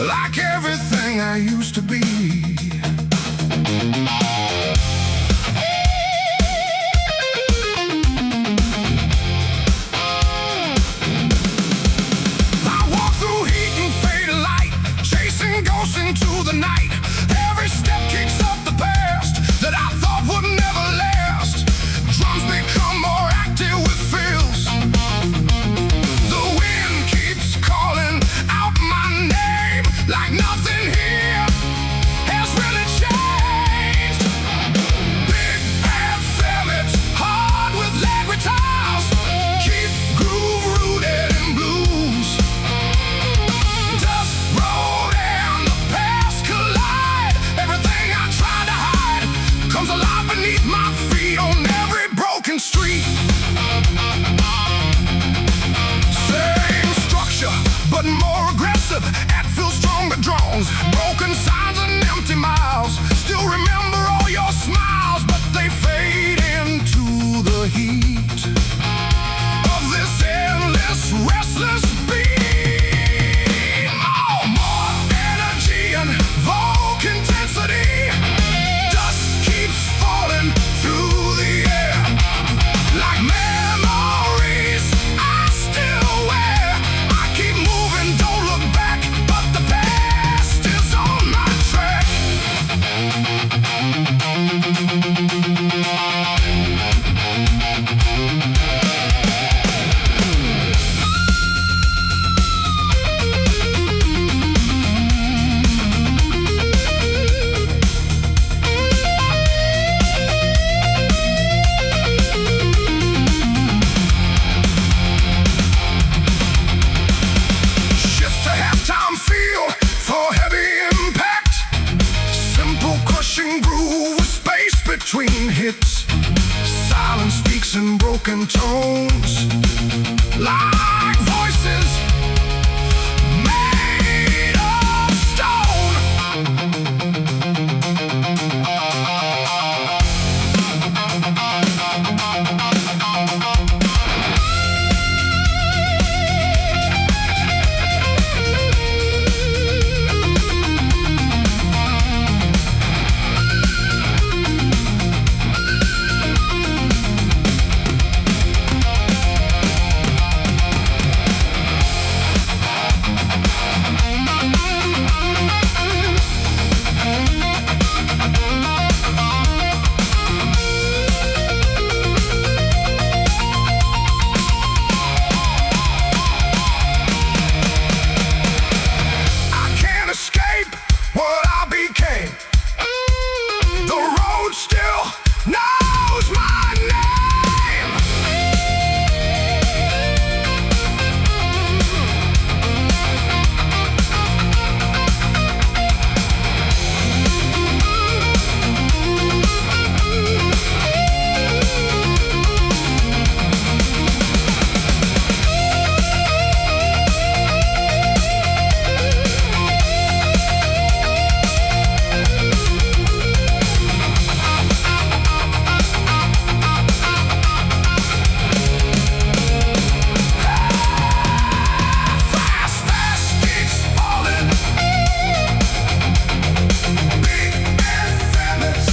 Like everything I used to be. I walk through heat and fade of light, chasing ghosts into the night. Every step kicks up the past that I thought would never last. Drums become more active with fills. The wind keeps calling out my name, like nothing here has really changed. Big bad ferments, hard with lead guitars, keep groove rooted in blues. Dust roll and the past collide. Everything I tried to hide comes alive beneath my feet on every broken street. Same structure, but more aggressive. Feel stronger drones, broken signs and empty miles. Still remember all your smiles, but they fade into the heat of this endless, restless beat. Oh, more energy and Volk intensity. Dust keeps falling through the air, like memories I still wear. I keep moving, don't look back, but the past is on my track. Shift to halftime feel for heavy impact. Simple crushing groove with space between hits. Silence speaks in broken tones, like voices made of stone. I can't escape what I became. The road still knows my name. Fast, fast keeps falling. Big and famous.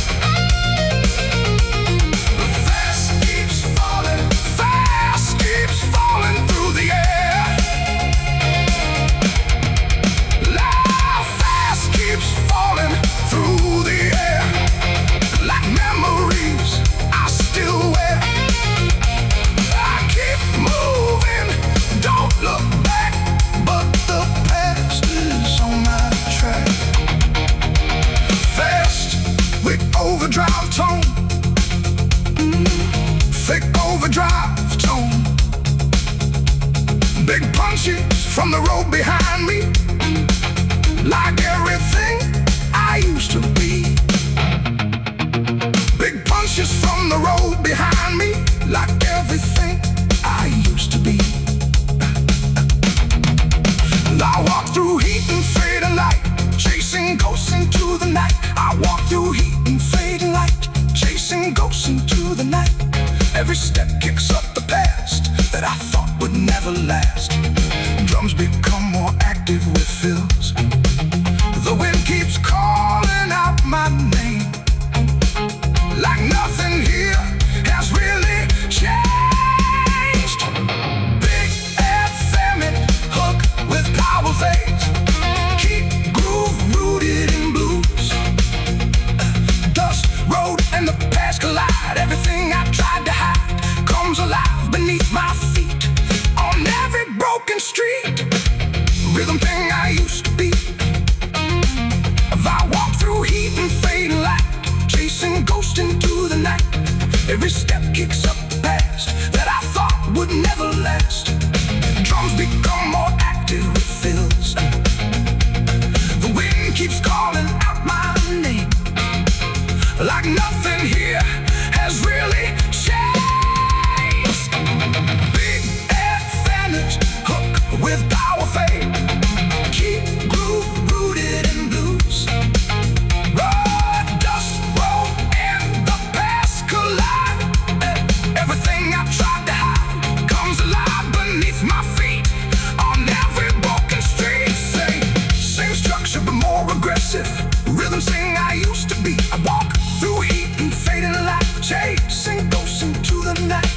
Fast keeps falling through the air. Life fast keeps falling through the air, like memories I still wear. I keep moving, don't look back, but the past is on my track. Fast with overdrive tone, thick overdrive tone. Big punches from the road behind me, like everything I used to be. like everything I used to be. I walk through heat and fading light, chasing ghosts into the night. I walk through heat and fading light, chasing ghosts into the night. Every step kicks up the past that I thought would never last. Drums become more active with fills. The wind keeps calling out my name, like nothing here has really changed. Big effeminate hook with power fades, keep groove rooted in blues. Dust, road, and the past collide. Everything I tried to hide comes alive beneath my feet. On every broken street, rhythm thing I used to be. I walk through heat and fading light, chasing ghosts into the night. Every step kicks up the past that I thought would never last. Drums become more active with fills. The wind keeps calling out my name, like nothing here has really changed. Big advantage hook with power fade, keep groove rooted in blues. Road, dust, road, and the past collide. Everything I tried to hide comes alive beneath my feet. On every broken street, same structure but more aggressive. Rhythm sing I used to be. I walk through heat and fading light, chasing ghosts into the night.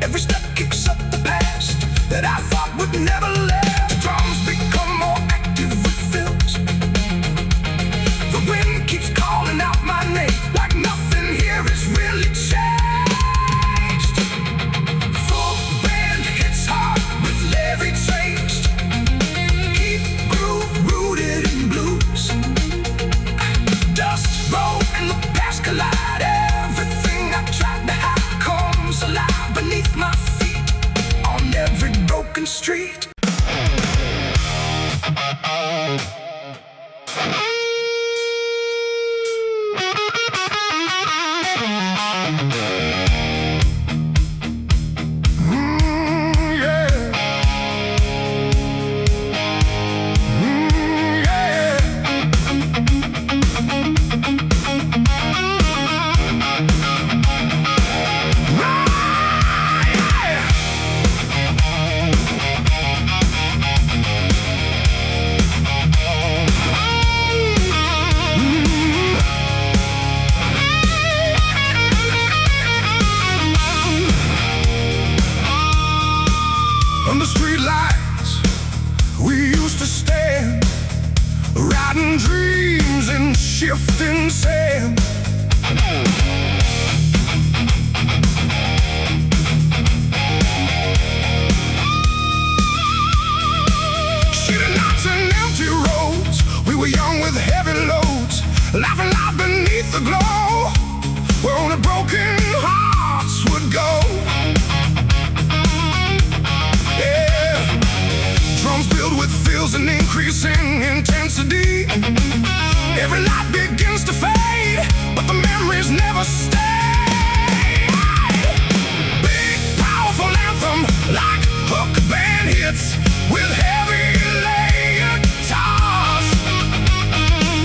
Every step kicks up the past that I thought would never last. Drums become more active with fills. The wind keeps calling out my name, like nothing here is really changed. Full band hits hard with Levy taste, keep groove rooted in blues. Dust, road, and the past collide. Everything I tried to hide comes alive beneath my feet. On every broken street. On the street lights we used to stand, riding dreams in shifting sand. Shitty nights and empty roads, we were young with heavy loads, laughing loud beneath the glow, where only broken hearts would go. Drums filled with fills and increasing intensity. Every light begins to fade, but the memories never stay. Big, powerful anthem, like hook band hits with heavy layered guitars.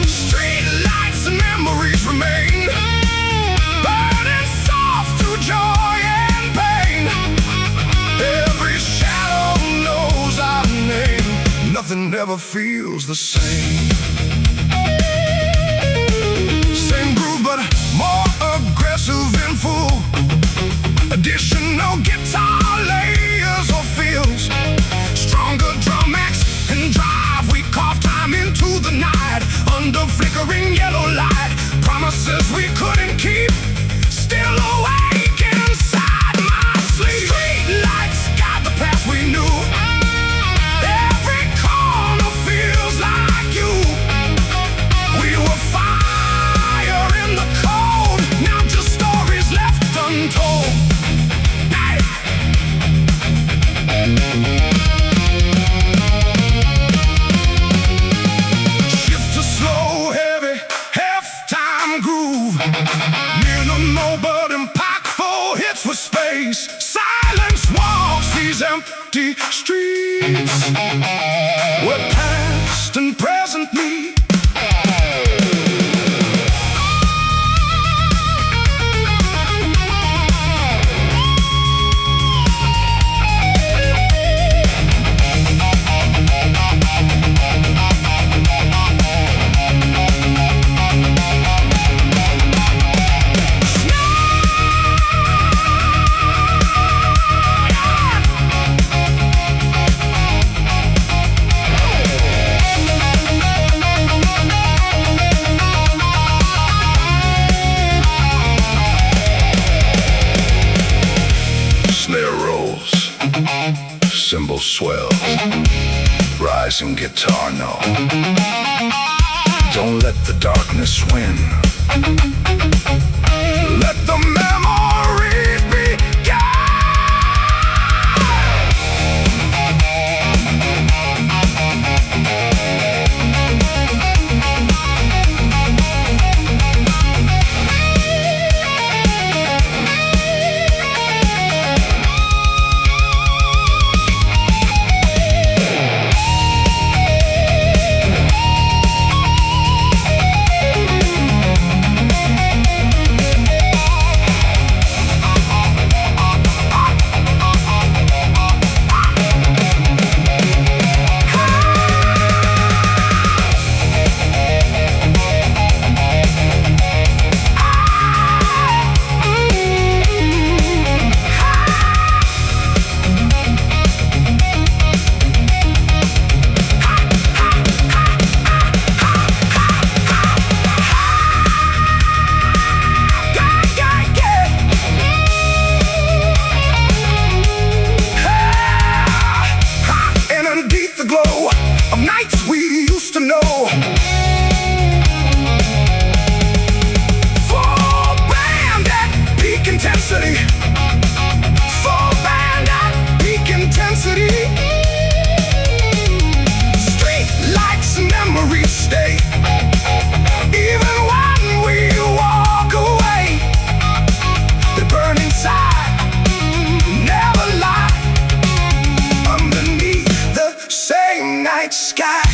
Street lights and memories remain, burning soft through joy and pain. Every shadow knows our name, nothing ever feels the same. Same groove but more aggressive and full. Additional guitar layers or feels. Stronger drum max and drive, we carve time into the night. Under flickering yellow light, promises we couldn't keep, still awake inside my sleep. Street lights guide the path we knew. Every corner feels like you. We were fire in the cold, now just stories left untold. Hey. Shift to slow, heavy, half-time groove. Minimal but impactful hits with space. days. Silence walks these empty streets where past and present meet. Cymbal swells, rising guitar note. Don't let the darkness win. Let the memories begin. Of nights we used to know, full band at peak intensity, full band at peak intensity. Street lights memories stay, even when we walk away. They burn inside, never lie, underneath the same night sky.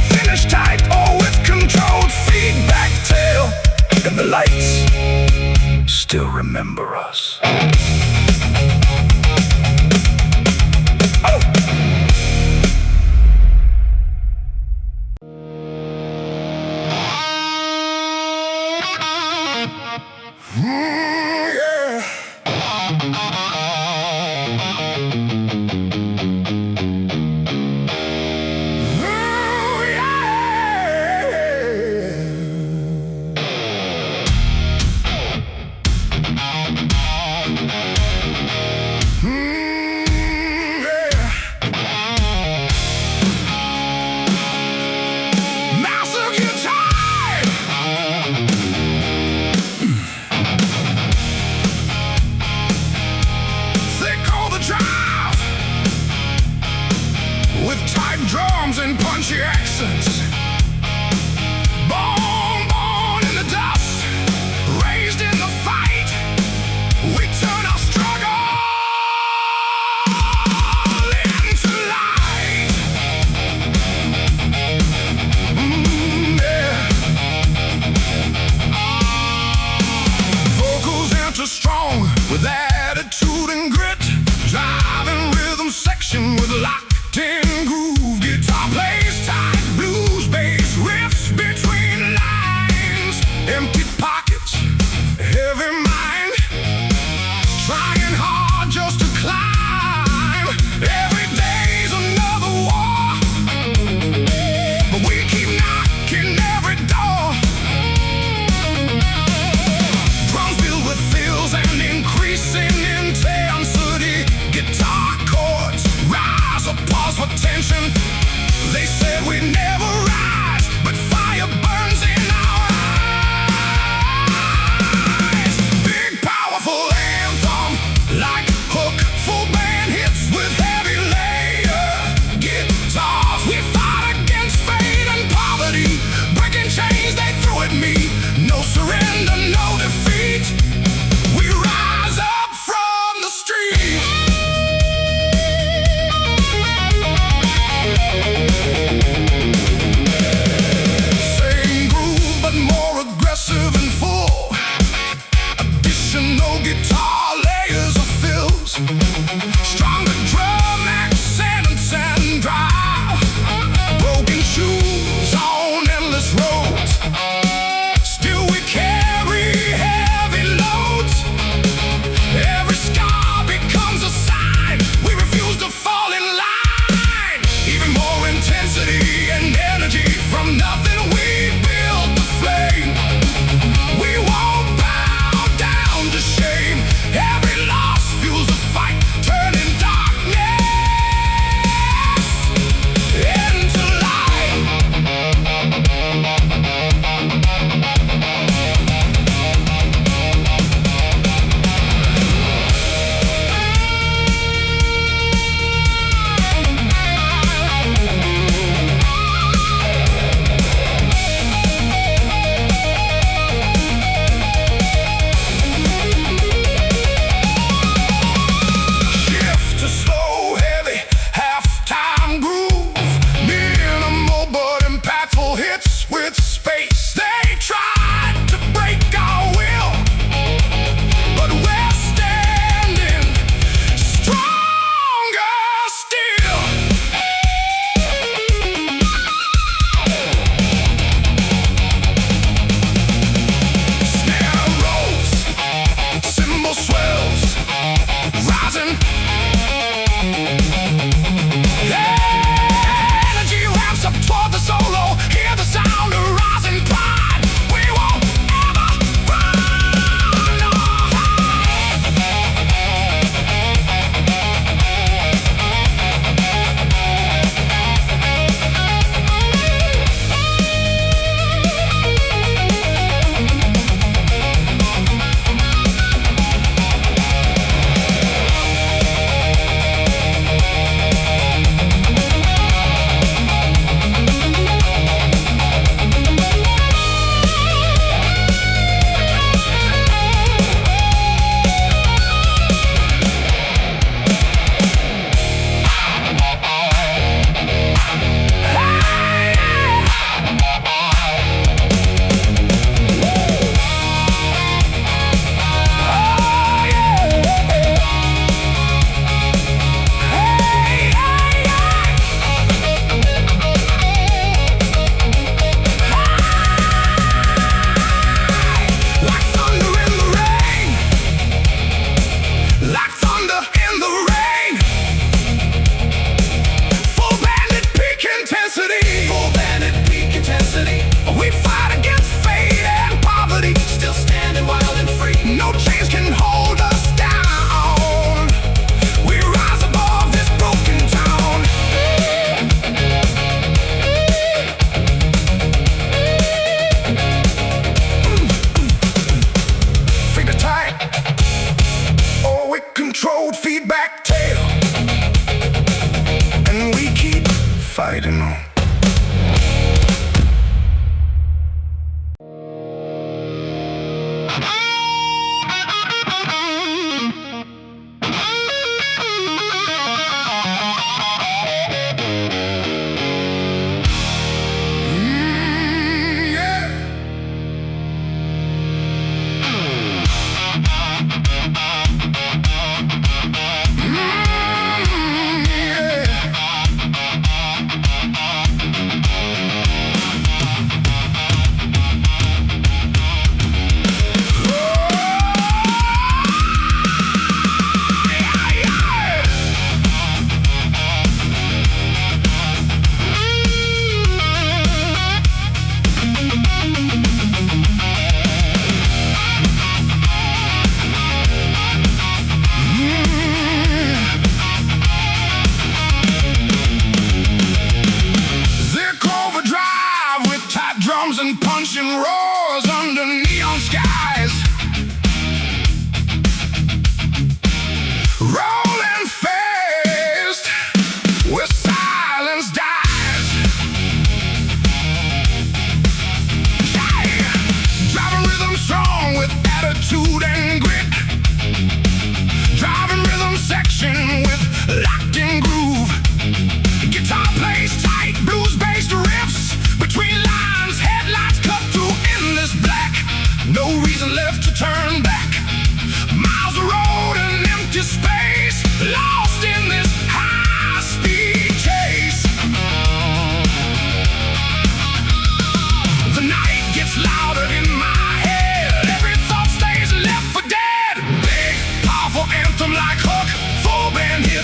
Finish tight or with controlled feedback tail, and the lights still remember us. Yeah. Ooh, yeah. guitar layers of fills, stronger drum accents and drive, broken shoes on endless roads. Still we carry heavy loads. Every scar becomes a sign we refuse to fall in line. Even more intensity and energy from nothing we built the flame. We won't bow down to shame.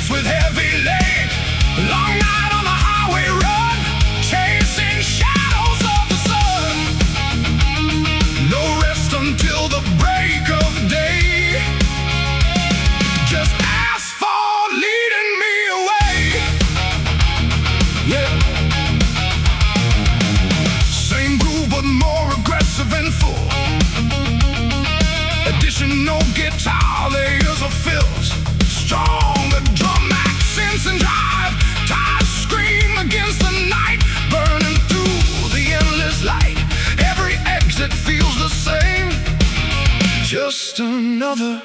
streets with heavy lead. Long night on the highway run, chasing shadows of the sun. No rest until the break of day. Just asphalt leading me away. Yeah. Same groove but more aggressive and full. Additional guitar layers of fills. Stronger drum accents and drive. Tires scream against the night, burning through the endless light. Every exit feels the same. Just another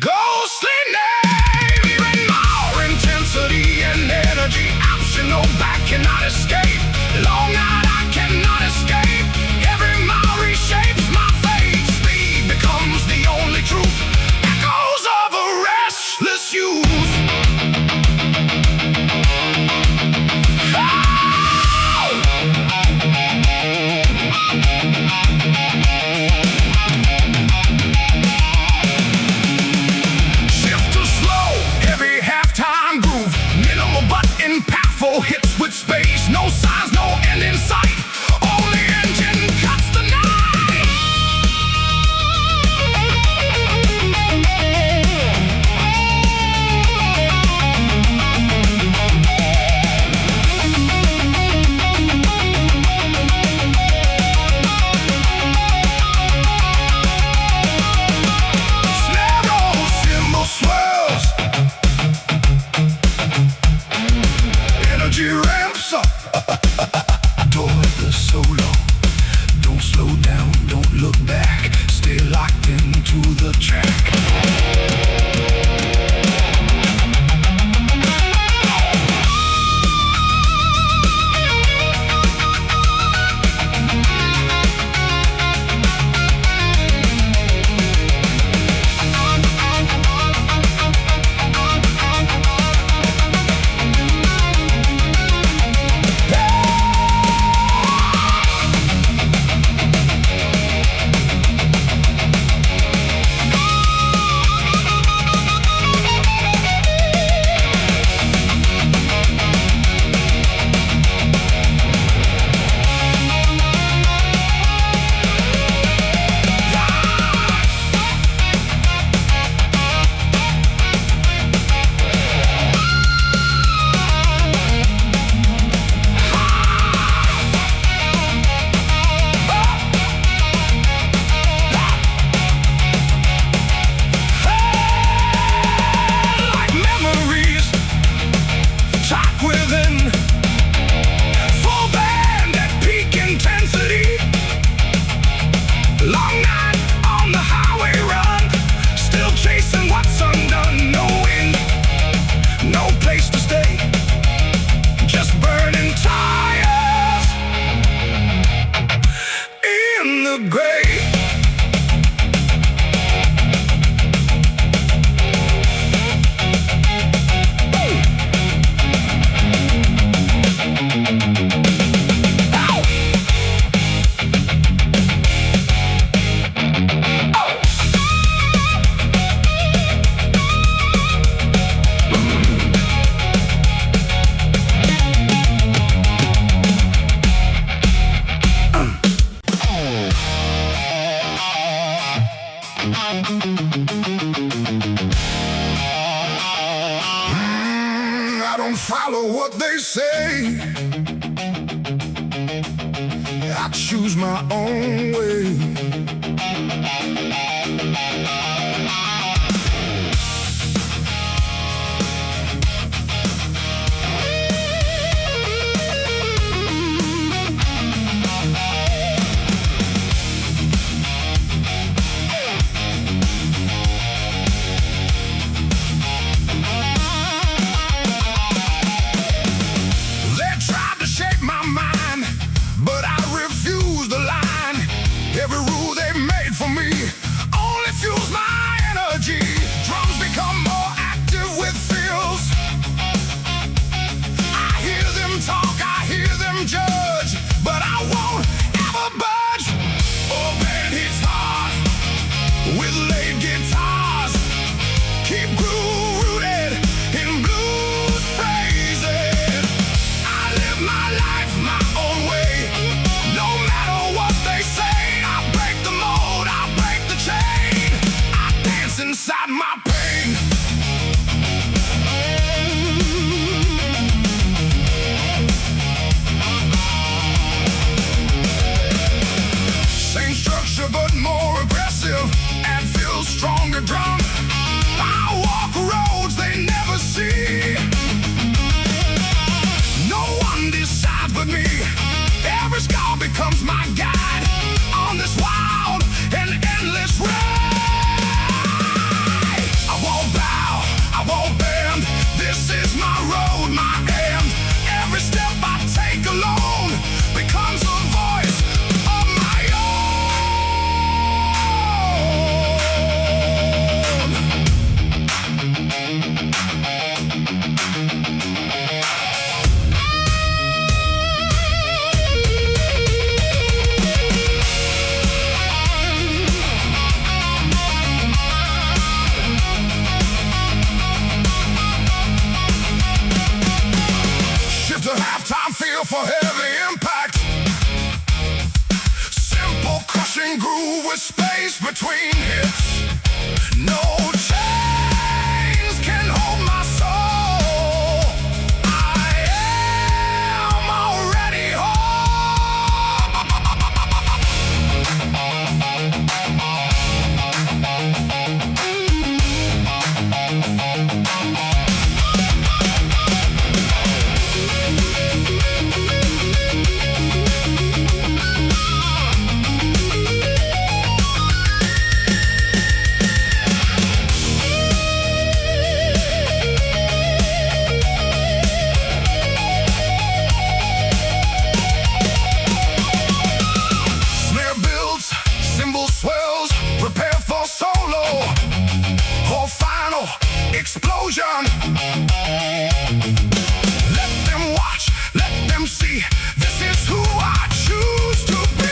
ghostly name. Even more intensity and energy. Optional back cannot escape. Long night I cannot escape. Every mile reshapes my fate. Speed becomes the only truth. Echoes of a restless youth. Impactful hits with space, no signs, no end in sight. Only engine cuts the night. Snare rolls, cymbal swirls. Energy ramps up toward the solo. Don't slow down, don't look back. Stay locked into the track. I don't follow what they say. I choose my own way. Every rule they made for me only fuels my energy. inside my pain. Same structure but more aggressive and feels stronger drum. I walk roads they never see. No one decides but me. Every scar becomes my guide on this wild and endless ride. I won't bow, I won't bend. This is my road, my end. Every step I take alone becomes a voice of my halftime feel for heavy impact. Simple crushing groove with space between hits. No chains can hold my soul. I am already explosion. Let them watch, let them see. This is who I choose to be.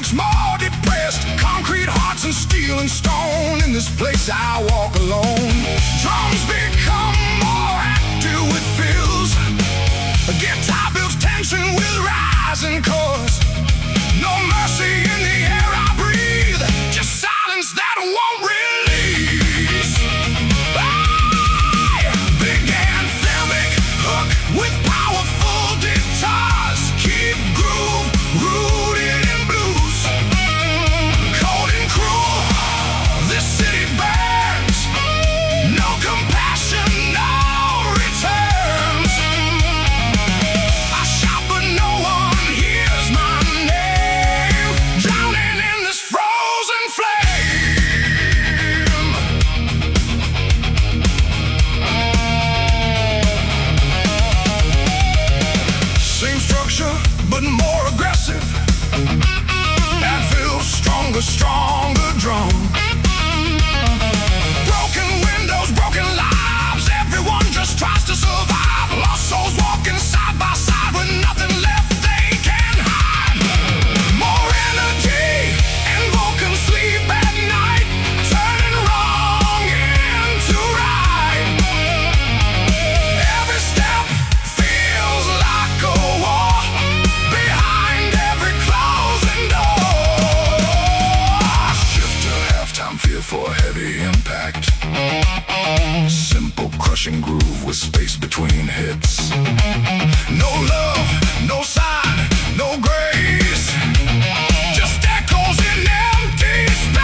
looks more depressed. Concrete hearts and steel and stone. In this place I walk alone. Drums become more active with fills. A guitar builds tension with rising chords. No mercy in the air I breathe. Just silence that won't release. Big anthemic hook with powerful guitars. Keep groove rooted in blues. Cold and cruel, this city burns. No compassion, no returns. I shout but no one hears my name. Drowning in this frozen flame. Same structure, but more aggressive. That feels stronger, stronger drum. Broken windows, broken lives. Everyone just tries to survive. Lost souls walking side by side with nothing left they can hide. More energy, and Vulcan sleep at night. Turning wrong into right. Every step feels like a war. Behind every closing door. Shift to halftime, fear for heavy impact. Simple crushing groove with space between hits. No love, no sign, no grace. Just echoes in empty space.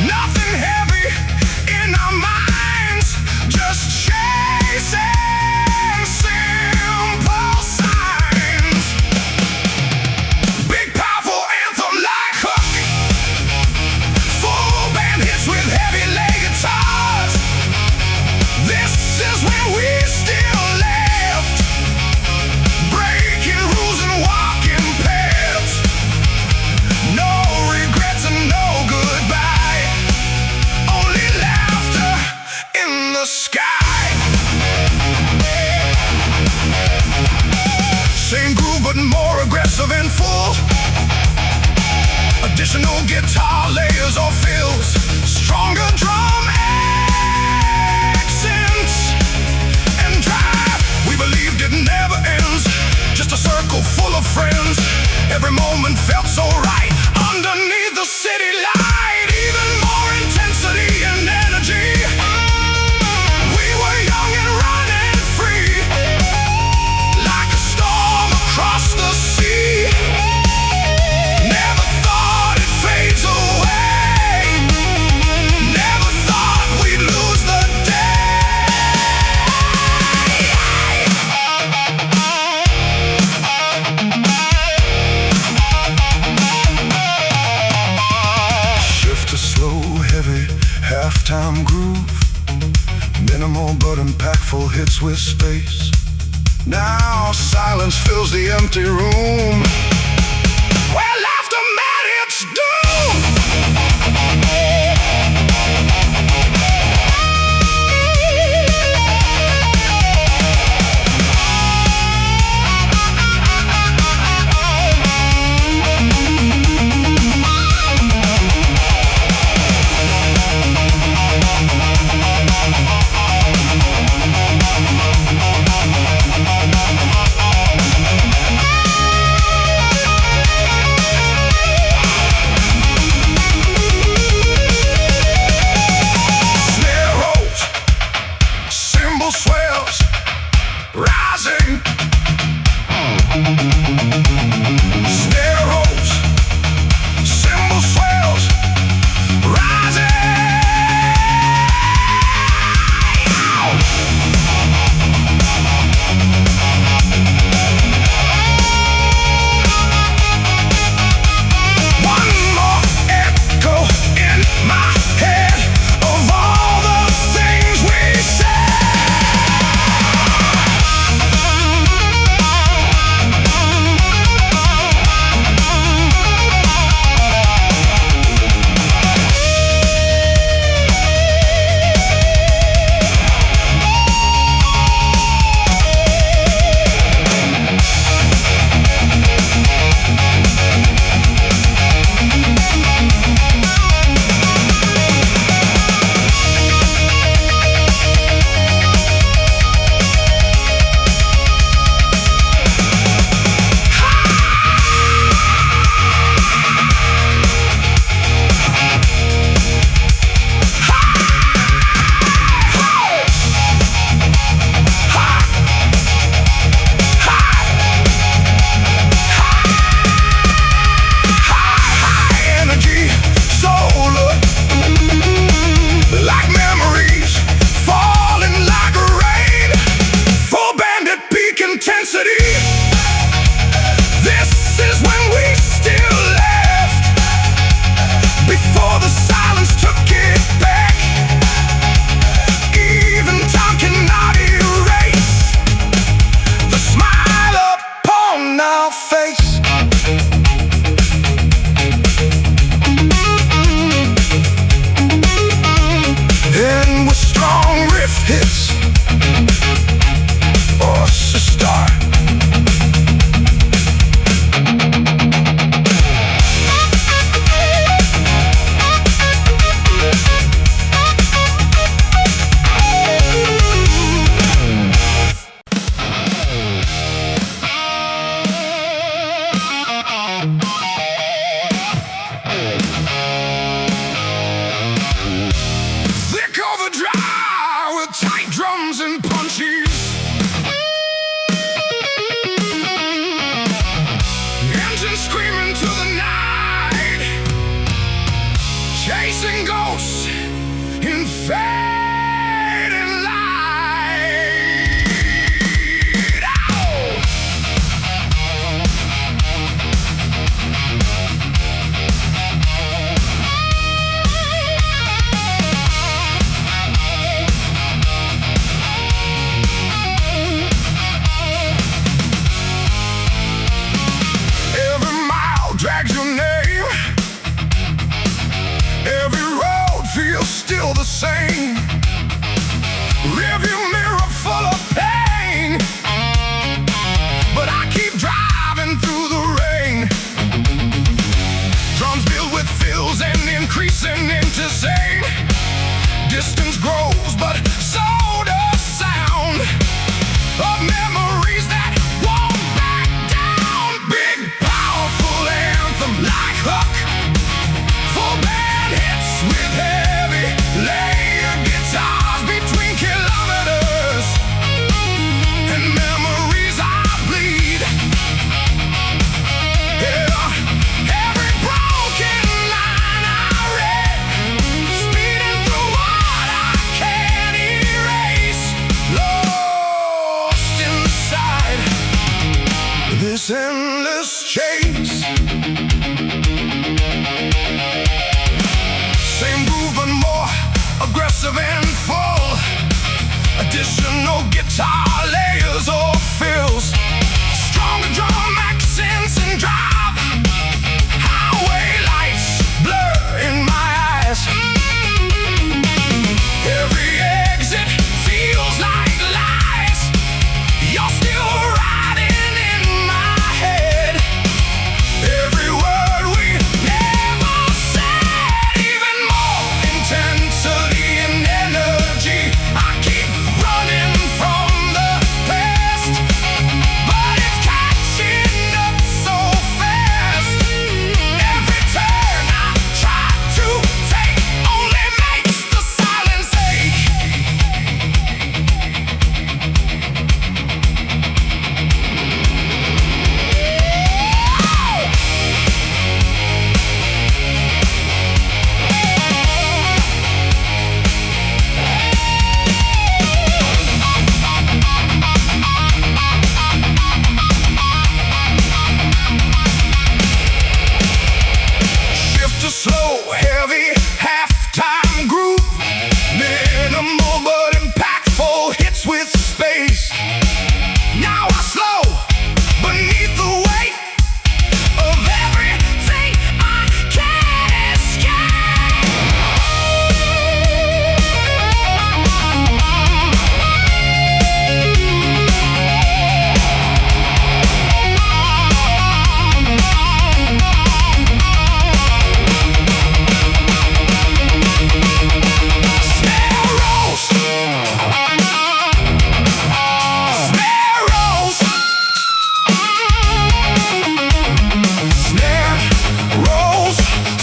Nothing heavy in our minds, just chasing sin. layers or fills, stronger drum accents and drive. We believed it never ends, just a circle full of friends. Every moment felt so right underneath the city light. Even more intensity and energy. We were young and running free, like a storm across the sea. Never thought it fades away. Never thought we'd lose the halftime groove, minimal but impactful hits with space. Now silence fills the empty room, where laughter met its doom. Swells, rising. Snare rolls, cymbal swells, rising. One more echo in my head of all the things we said. Chasing ghosts in fading light. Ow! Every mile drags your name. Every road feels still the same. Rearview mirror full of pain, but I keep driving through the rain. Drums filled with fills and progressive and full. Additional guitar layers or fills. Stronger drum accents and drive. Highway lights blur in my eyes. Every exit feels like lies. You're still riding in my head. Every word we never said. Even more intensity and energy. I keep running from the past, but it's catching up so fast. Every turn I try to take only makes the silence ache. Shift to slow, heavy, halftime groove. Minimal but impactful hits with space. Now I slow beneath the weight of everything I can't escape. Snare rolls. Snare rolls. Snare rolls.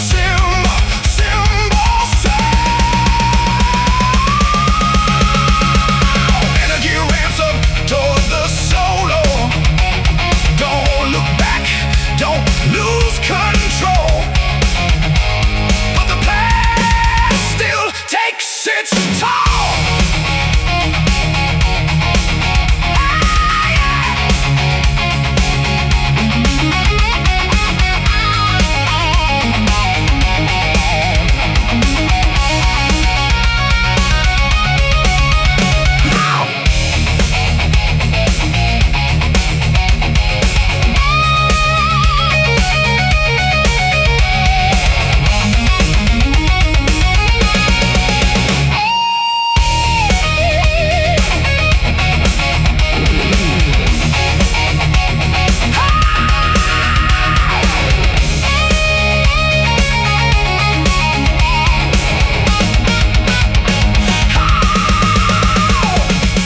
Cymbals energy ramps up toward the solo. Don't look back, don't lose control. But the past still takes its toll.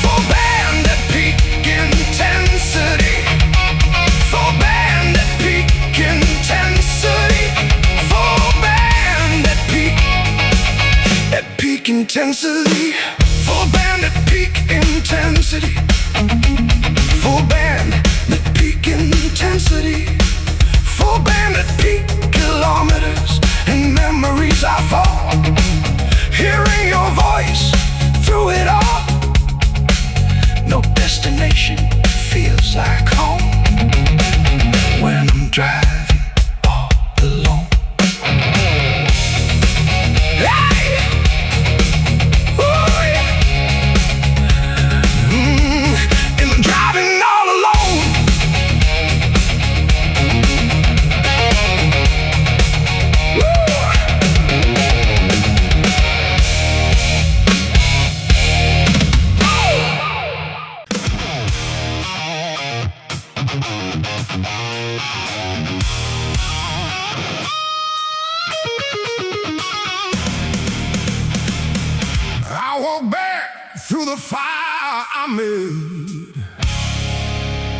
For band at peak intensity. For band at peak intensity. For band at peak intensity. For band at peak intensity. For band at peak intensity. For band at peak kilometers. In memories I fall. Hearing your voice through it all. No destination feels like home when I'm driving all alone. Hey! Ooh, yeah. And I'm driving all alone. Woo! I walk back through the fire I made,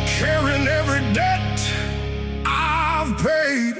carrying every debt I've paid.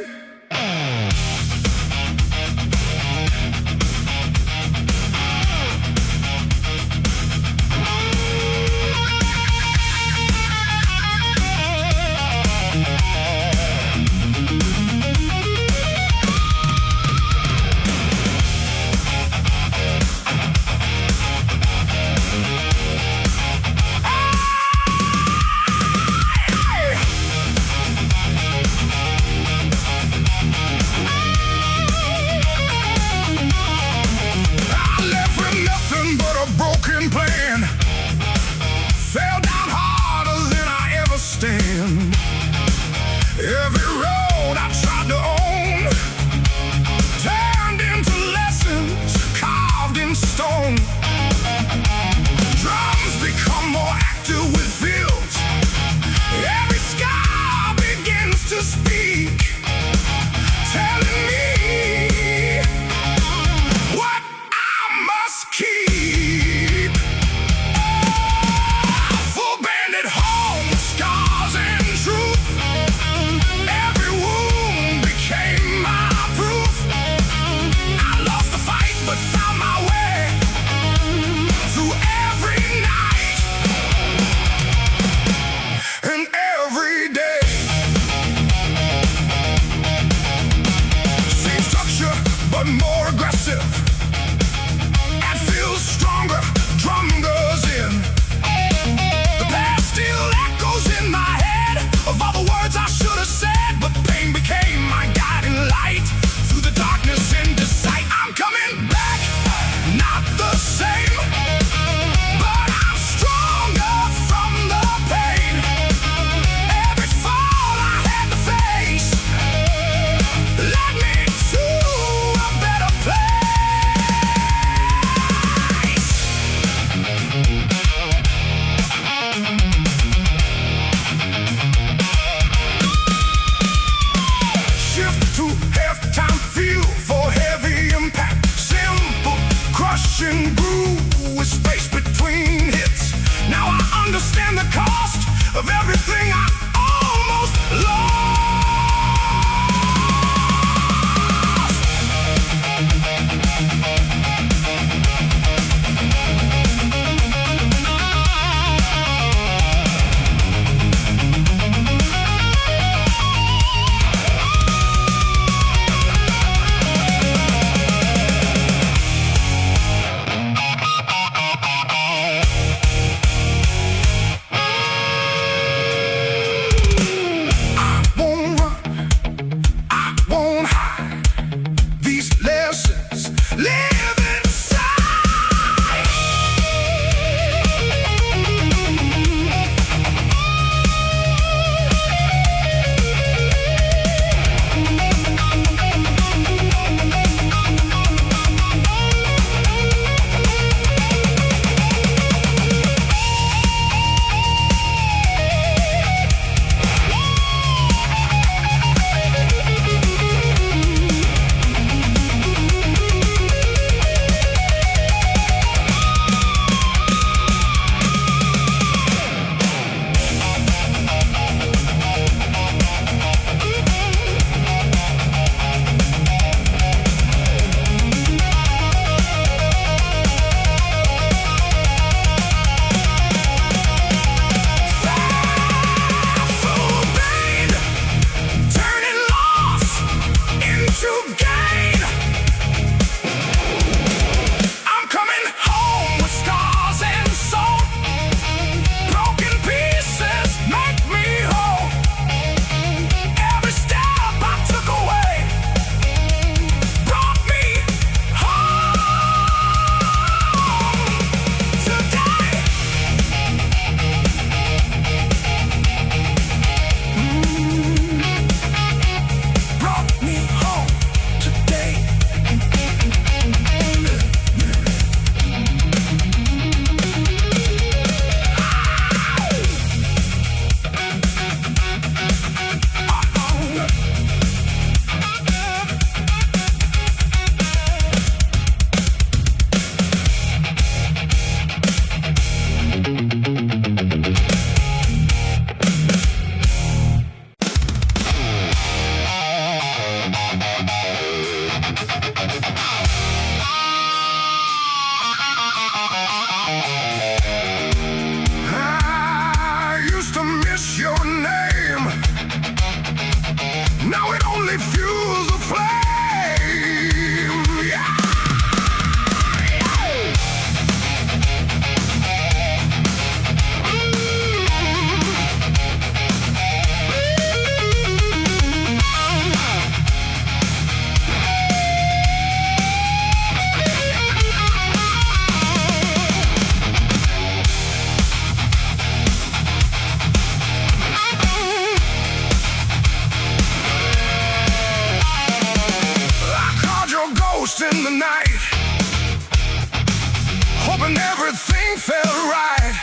everything felt right,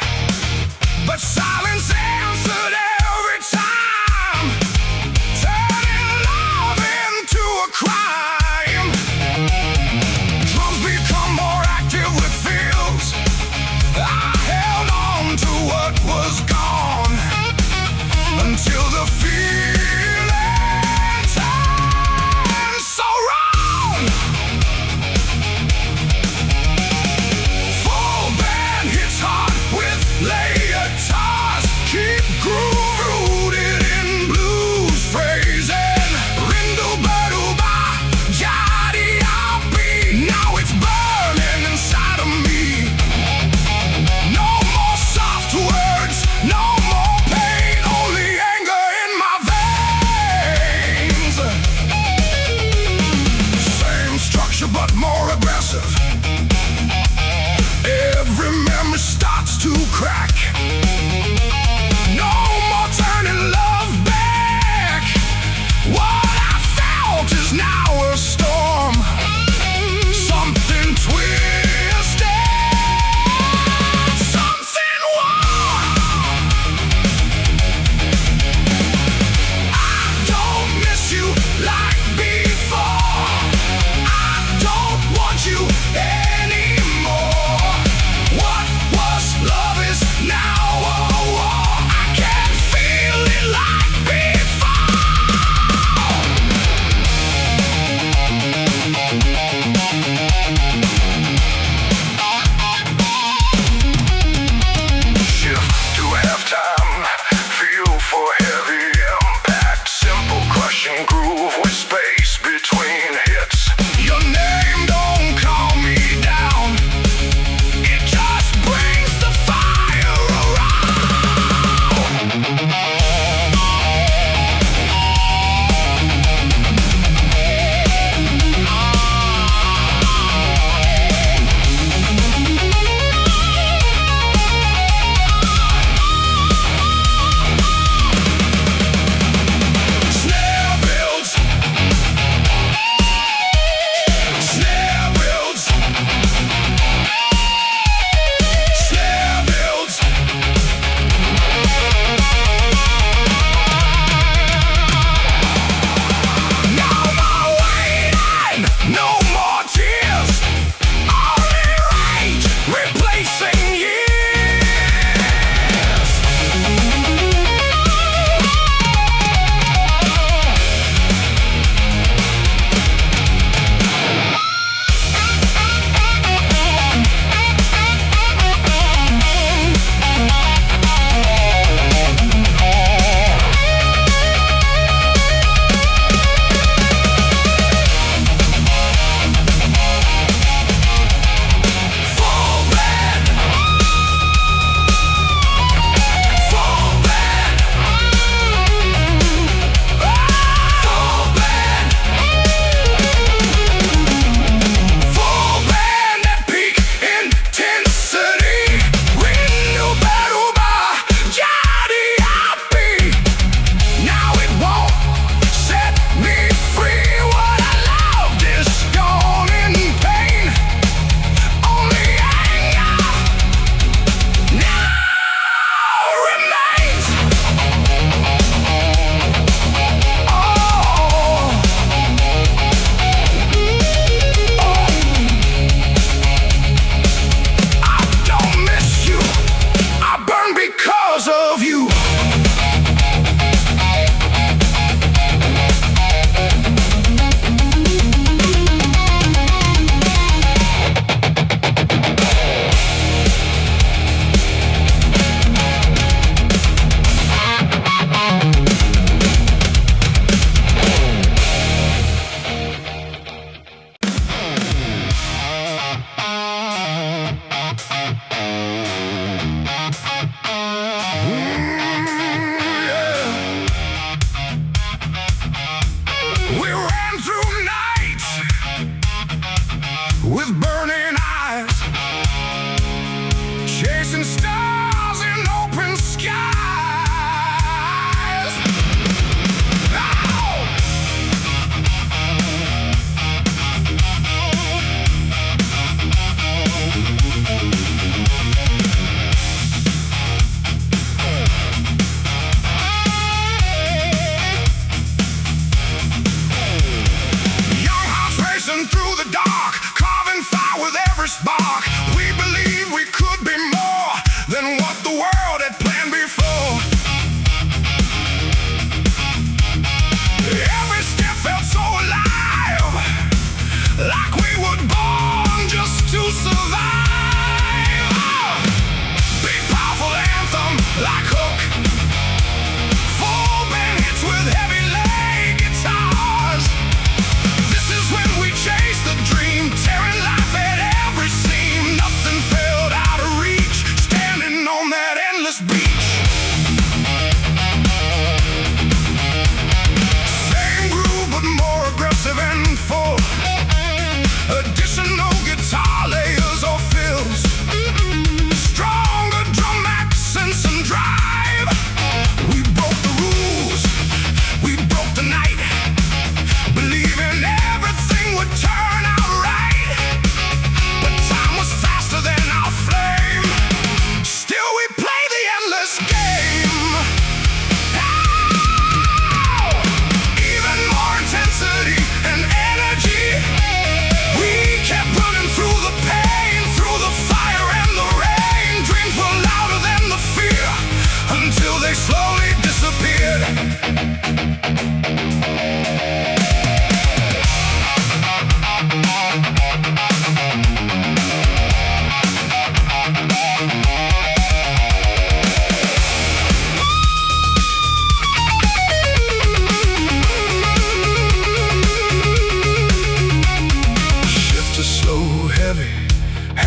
but silence answered every time, turning love into a crime. Drums become more active with feels. I held on to what was gone until the feeling turned so wrong. Full band hits hard with layered guitars.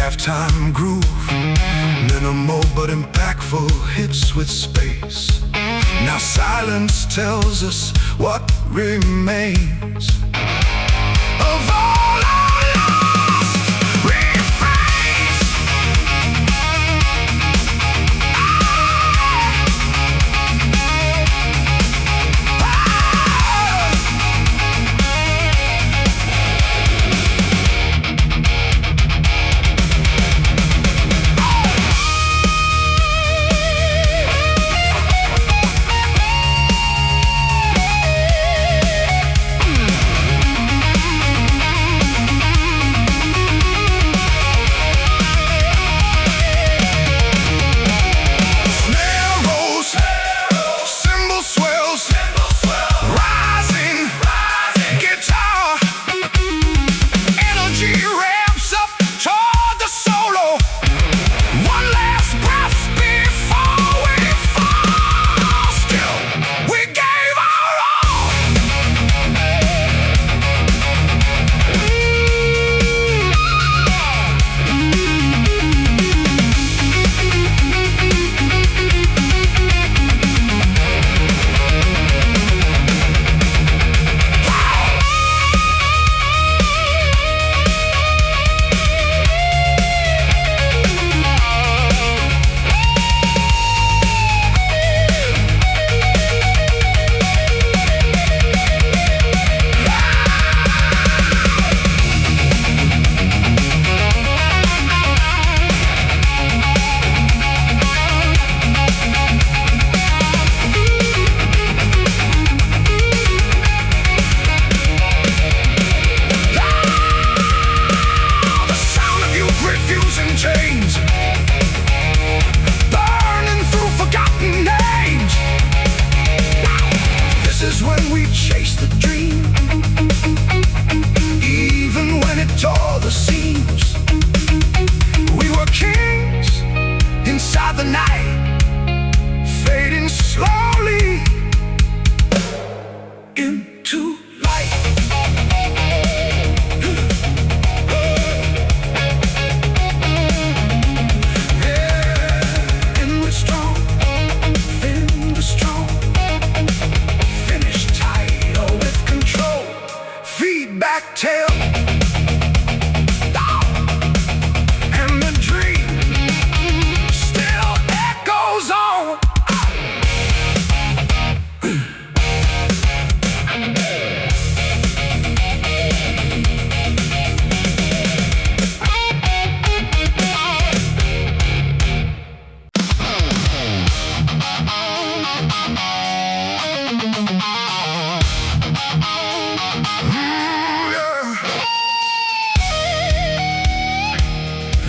halftime groove, minimal but impactful hits with space. Now silence tells us what remains of all our lost refrains.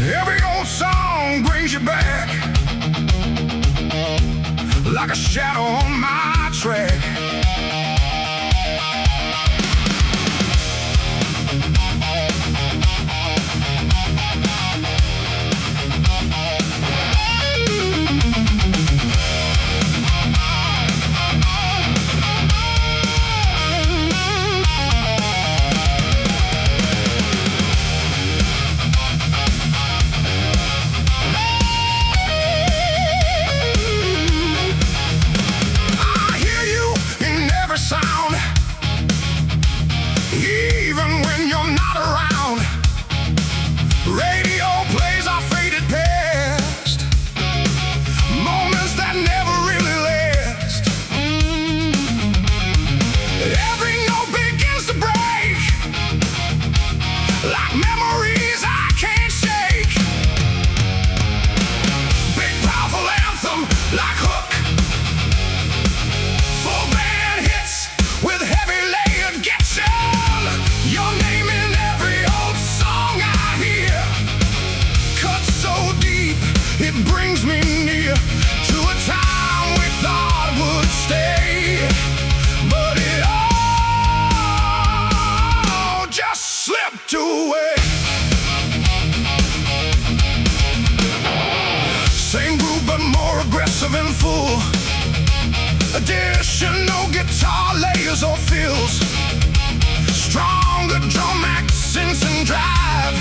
Every old song brings you back like a shadow on my track. And full additional guitar layers or fills, stronger drum accents and drive,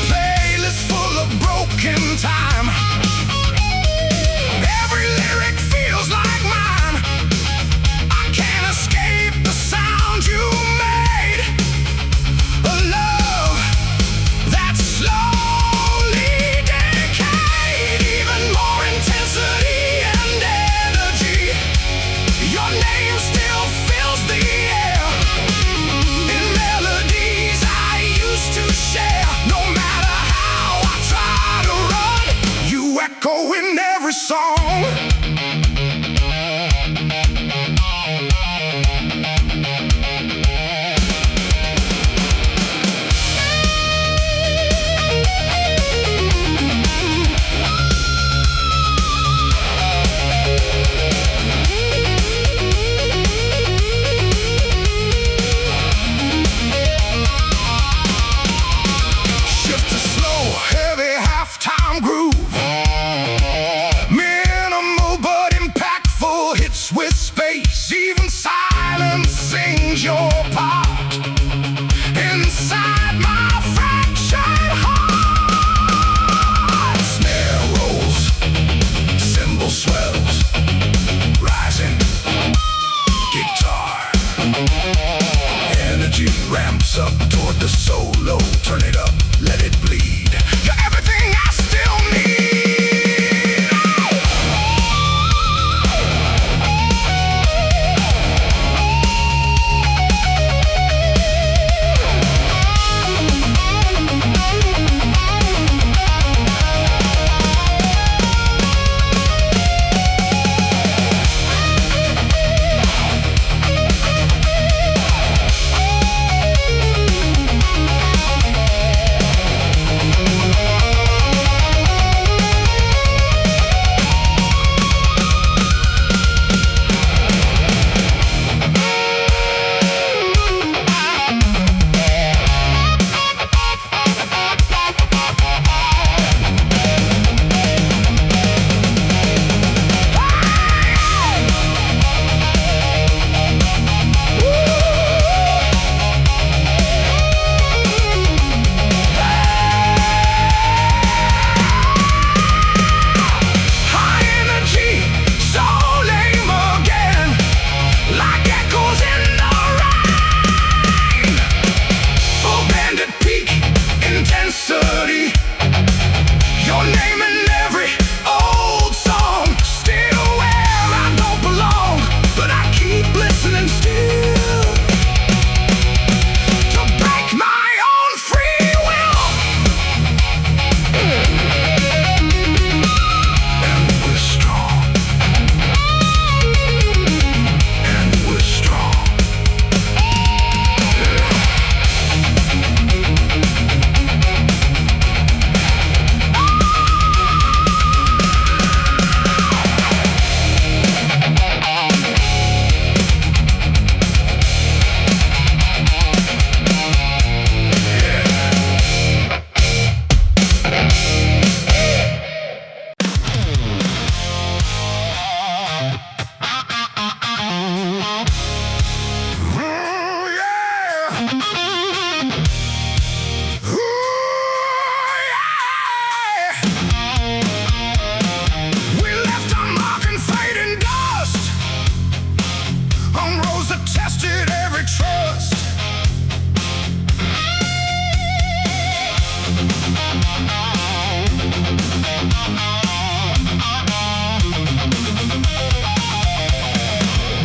play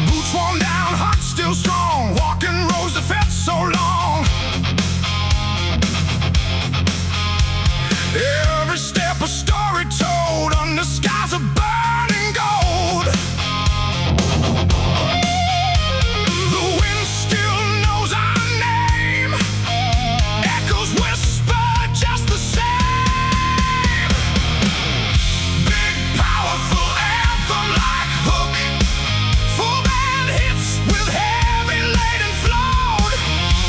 Boots worn down, heart still strong, walking roads that felt so long. Every step a story told under skies of burning gold. The wind still knows our name, echoes whisper just the same. Big powerful anthem like hook, full band hits with heavy laden float.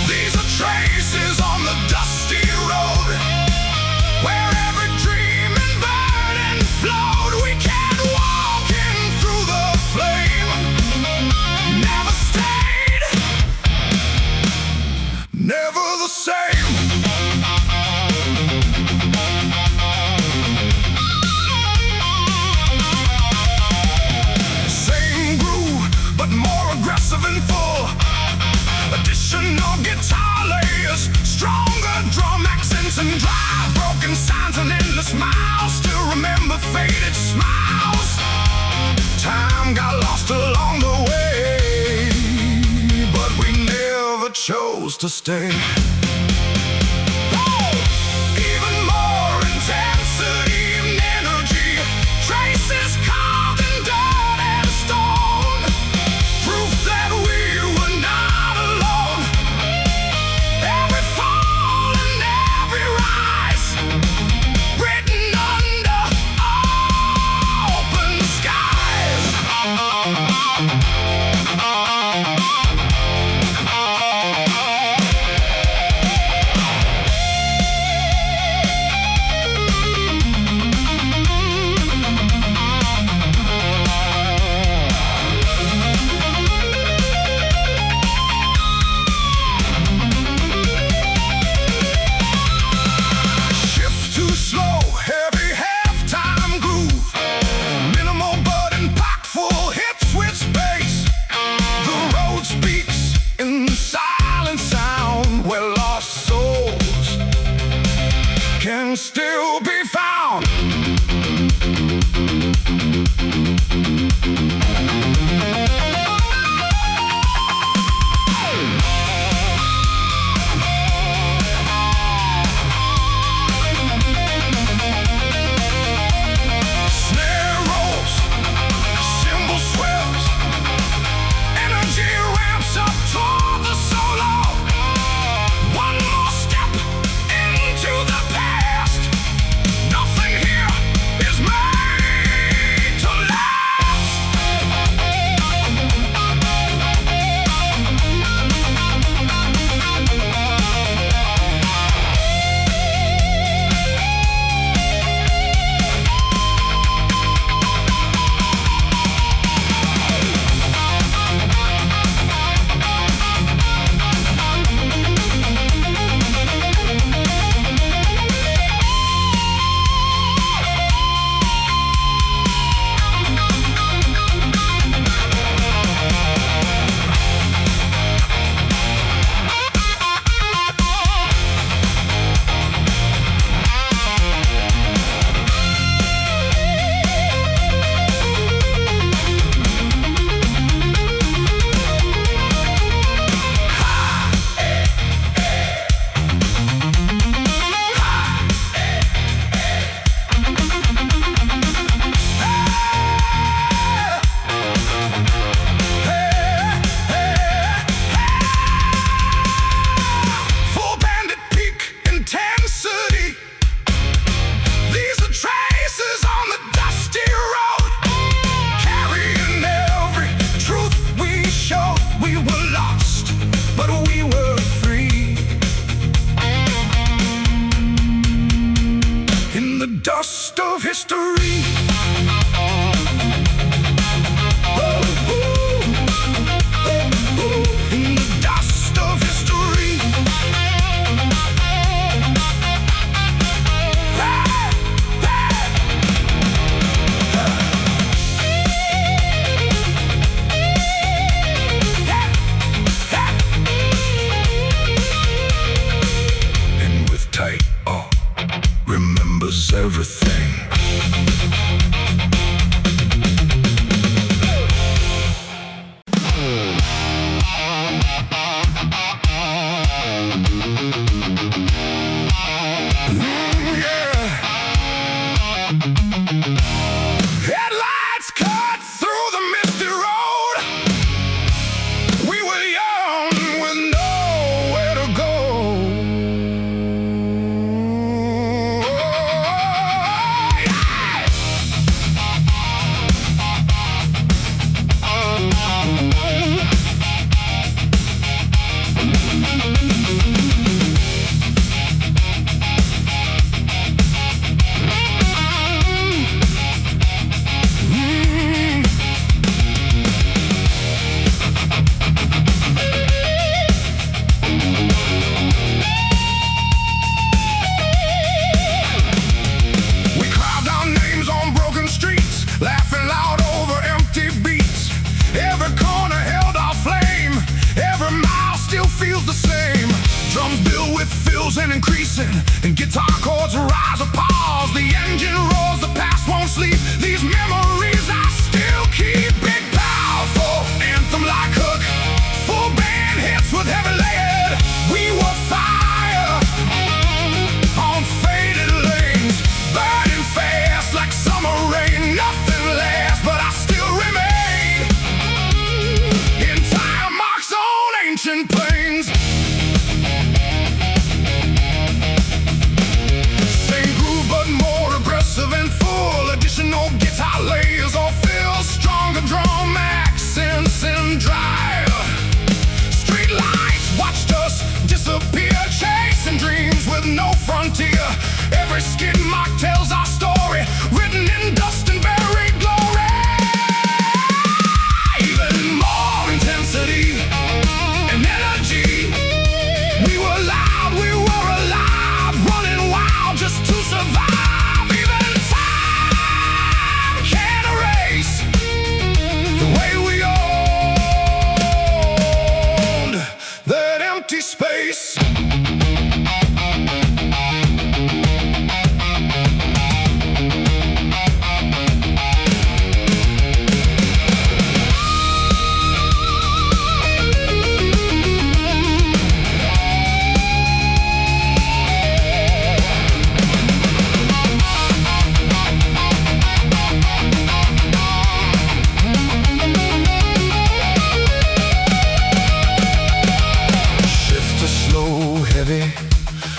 These are traces on the dusty road, where every dream and burden flowed. We can't walk in through the flame, never stayed, never the same. Same groove, but more aggressive and full. Additional guitar layers, stronger drum accents and drive, broken signs and endless miles. Still remember faded smiles. Time got lost along the way, but we never chose to stay. Even more intensity and energy, traces carved in dirt and stone, proof that we were not alone. Every fall and every rise, written under open skies. Shift too slow, heavy halftime groove, minimal but impactful hits with space. The road speaks in silent sound, where lost souls can still be found. Snare rolls, cymbal swells, energy ramps up toward the solo. One more step into the past. Nothing here is made to last. Full band at peak intensity. These are traces on the dusty road, carrying every truth we showed. We were lost, but we were free. In the dust of history. In the dust of history. remembers everything. Headlights cut through the misty road. We were young with nowhere to go. Laughing loud over empty beats. Every corner held our flame. Every mile still feels the same. Drums build with fills and increasing, and guitar chords rise or pause. The engine roars, the past won't sleep. These memories I still keep. Big powerful anthem like hook, full band hits with heavy lead. We were fire on faded lanes, burning fast like summer rain. Nothing lasts, but I still remain. Entire marks on ancient plains. Same groove, but more aggressive and full. Additional guitar layers all fill. Stronger drum accents and drive. Street lights watched us disappear, chasing dreams with no frontier. Every skid mark tells our story, written in dust and buried glory. Even more intensity and energy. We were loud, we were alive, running wild just to survive. Even time can't erase the way we owned that empty space.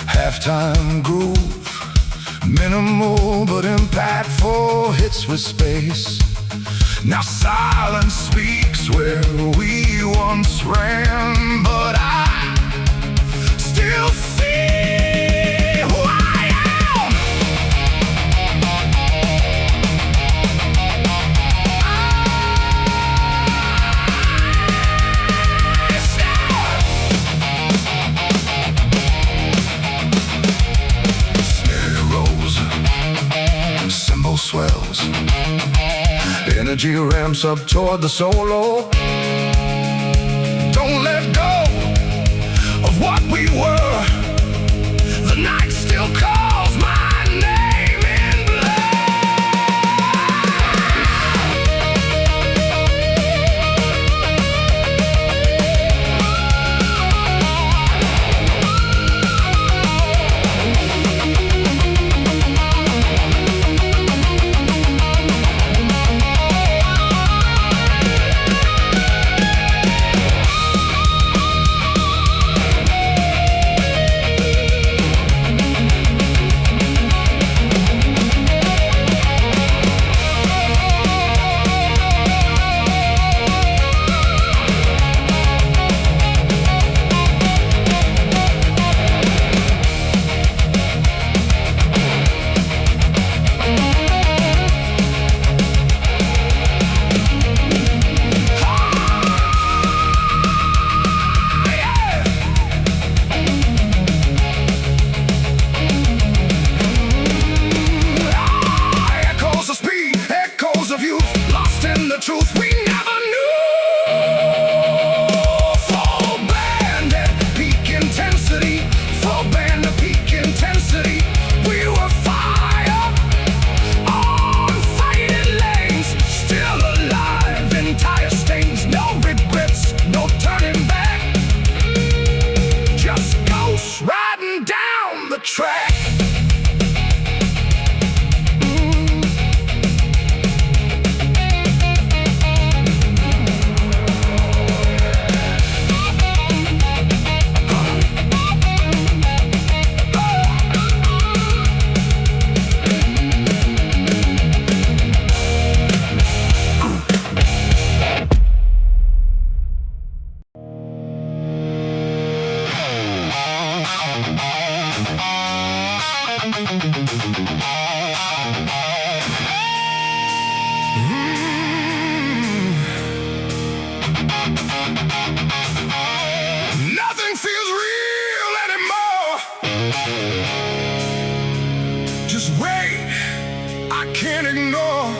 Halftime groove, minimal but impactful hits with space. Now silence speaks where we once ran, but I still see who I am. Swells, energy ramps up toward the solo. Don't let go of what we were. The night still calls my name in Nothing feels real anymore. Just wait, I can't ignore.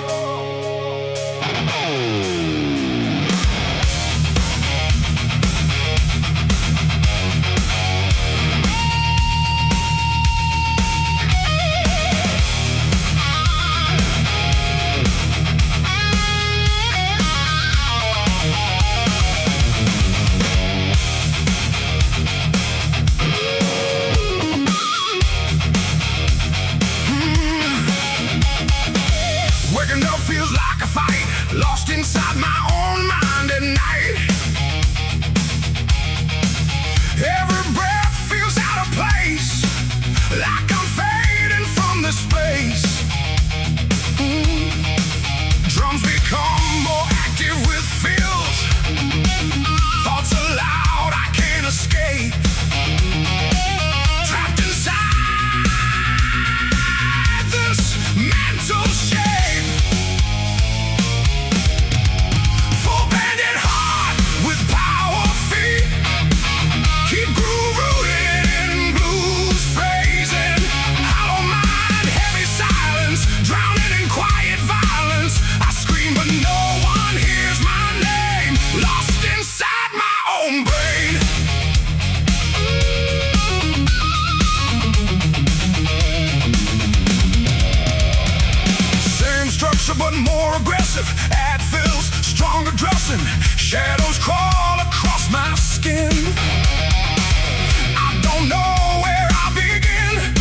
Waking up feels like a fight, lost inside my own mind at night. Every breath feels out of place, like I'm fading from the space. Drums become more active with feels. Thoughts are loud, I can't escape. Trapped inside this mental shape. Full banded heart with power feet. Keep groove rooted in blues phrasing. Hollow mind, heavy silence, drowning in quiet violence. I scream but no one hears my name, lost inside my own brain. Same structure but more aggressive. Add fills, stronger dressing. Shadows crawl across my skin. I don't know where I'll begin.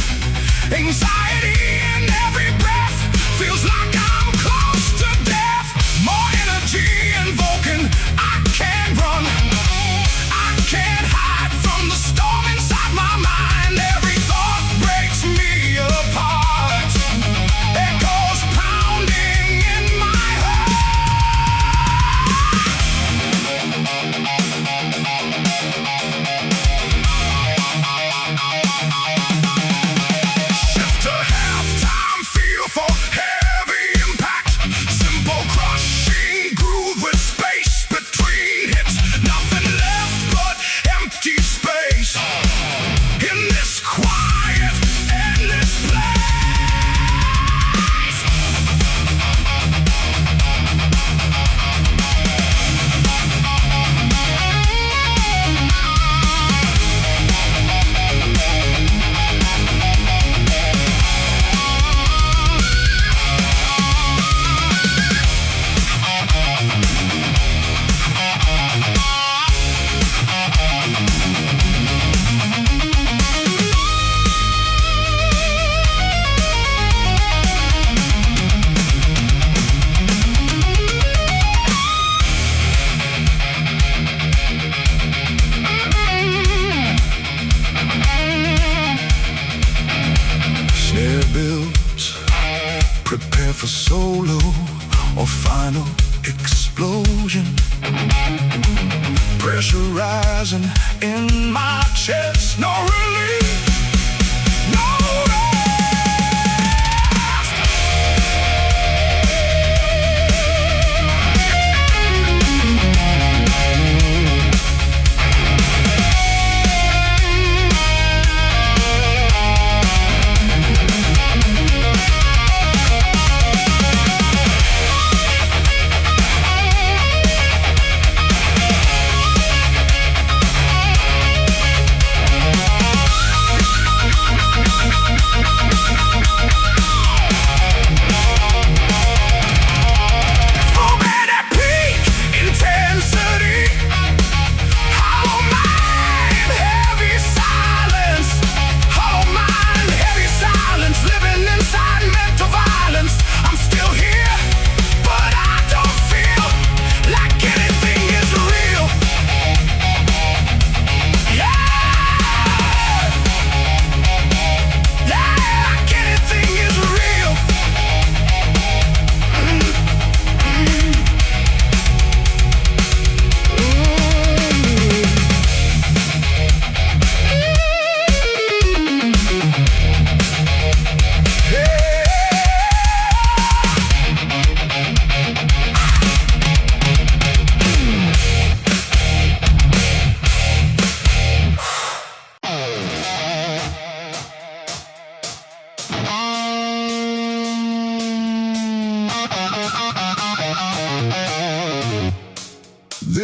Anxiety in every breath feels like I'm close to death. More energy invoking. I can't run, I can't hide from the storm inside my mind. Every thought breaks me apart. Echoes pounding in my heart. Shift to halftime, feel for heavy impact. Simple crushing groove with space between hits. Nothing left but empty space in this quiet, endless place. Snare builds, prepare for solo or final explosion. Pressure rising in my chest, no relief, no rest.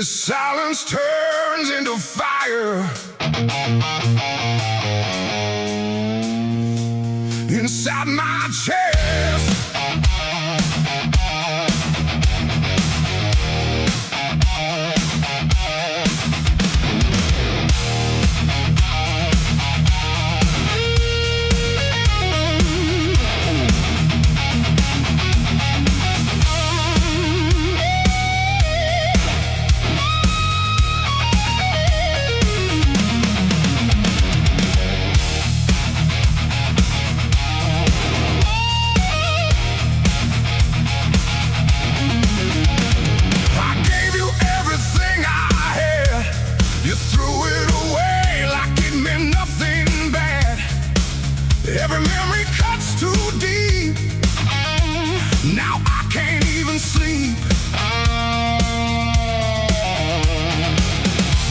This silence turns into fire inside my chest. Every memory cuts too deep. Now I can't even sleep.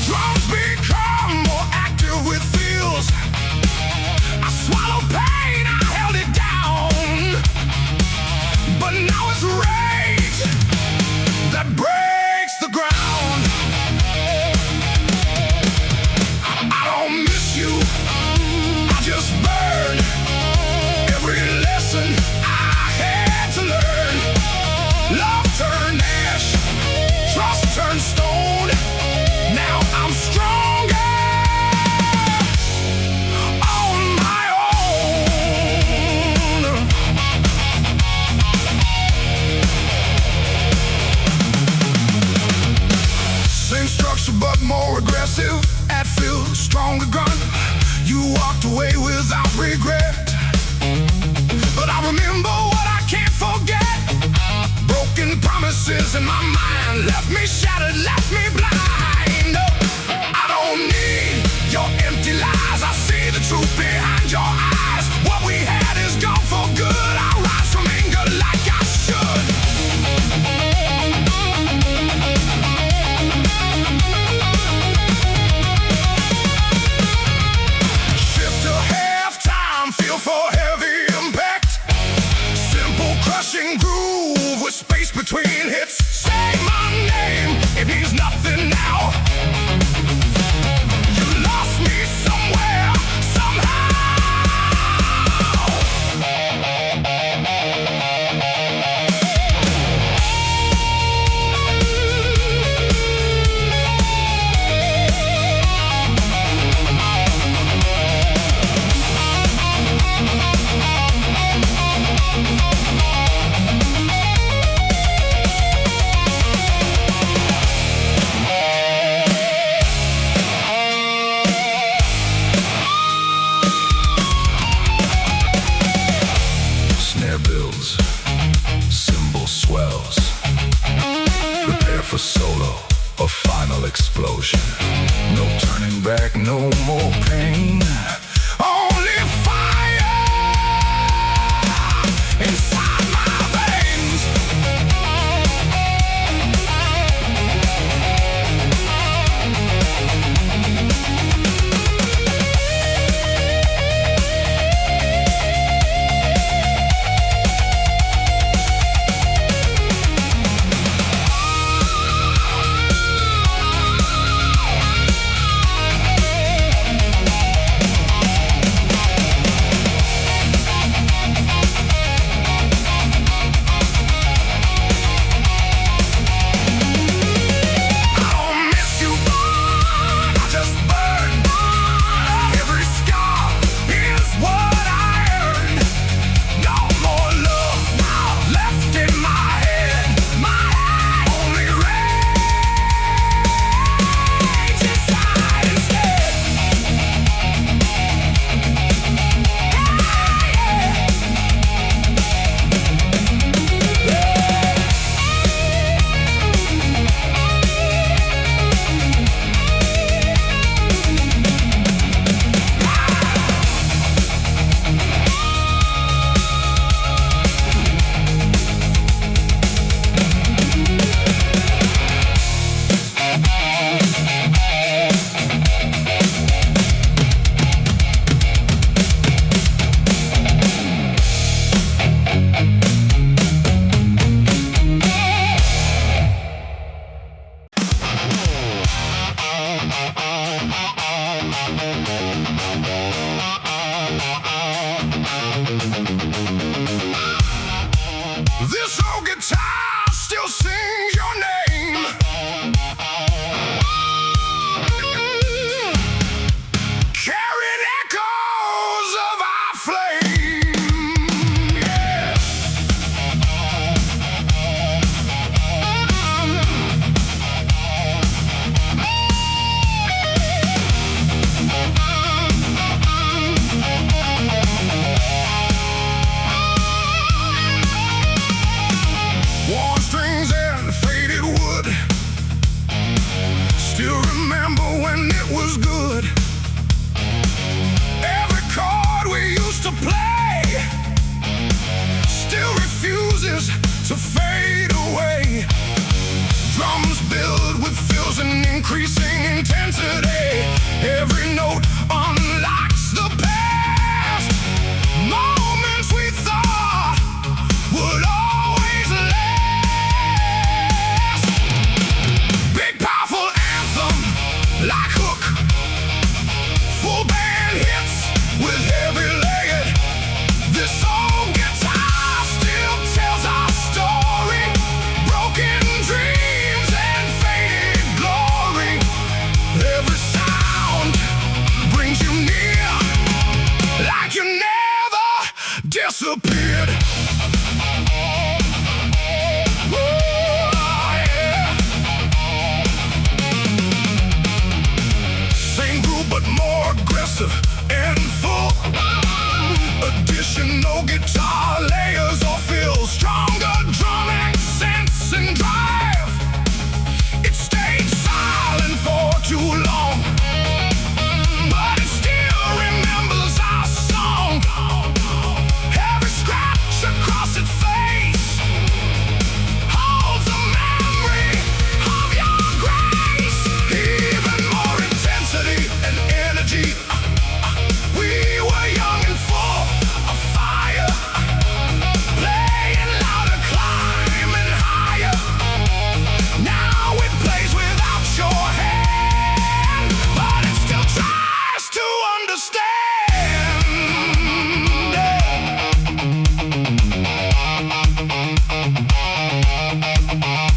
Drums become more active with feels. I swallowed pain, I held it down. But now it's rage that breaks the ground. I don't miss you, I just burn. Every lesson I had to learn. Love turned ash, trust turned stone. Now I'm stronger on my own. Same structure but more aggressive. At feel stronger gun. You walked away without regret. But I remember what I can't forget. Broken promises in my mind left me shattered, left me blind. I don't need your empty lies. I see the truth behind your eyes. What we had is gone for good. I rise from anger like I should. Shift to halftime, feel for heavy impact. Simple crushing groove with space between hits. Say my name, it means nothing now. You lost me somewhere, somehow. Snare builds, cymbal swells. Prepare for solo, a final explosion. No turning back, no more pain. Only fire inside my veins. disappeared. Same group but more aggressive and full. Additional guitar layers or fill. Stronger drum accents and drive. It stayed silent for too long, but it still remembers our song. Every scratch across its face holds a memory of your grace. Even more intensity and energy. We were young and full of fire, playing louder, climbing higher. Now it plays without your hand, but it still tries to understand.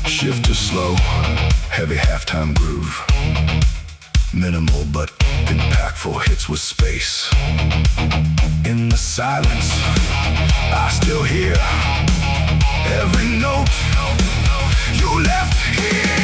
Shift to slow, heavy halftime groove. Minimal but impactful hits with space. In the silence, I still hear every note you left here.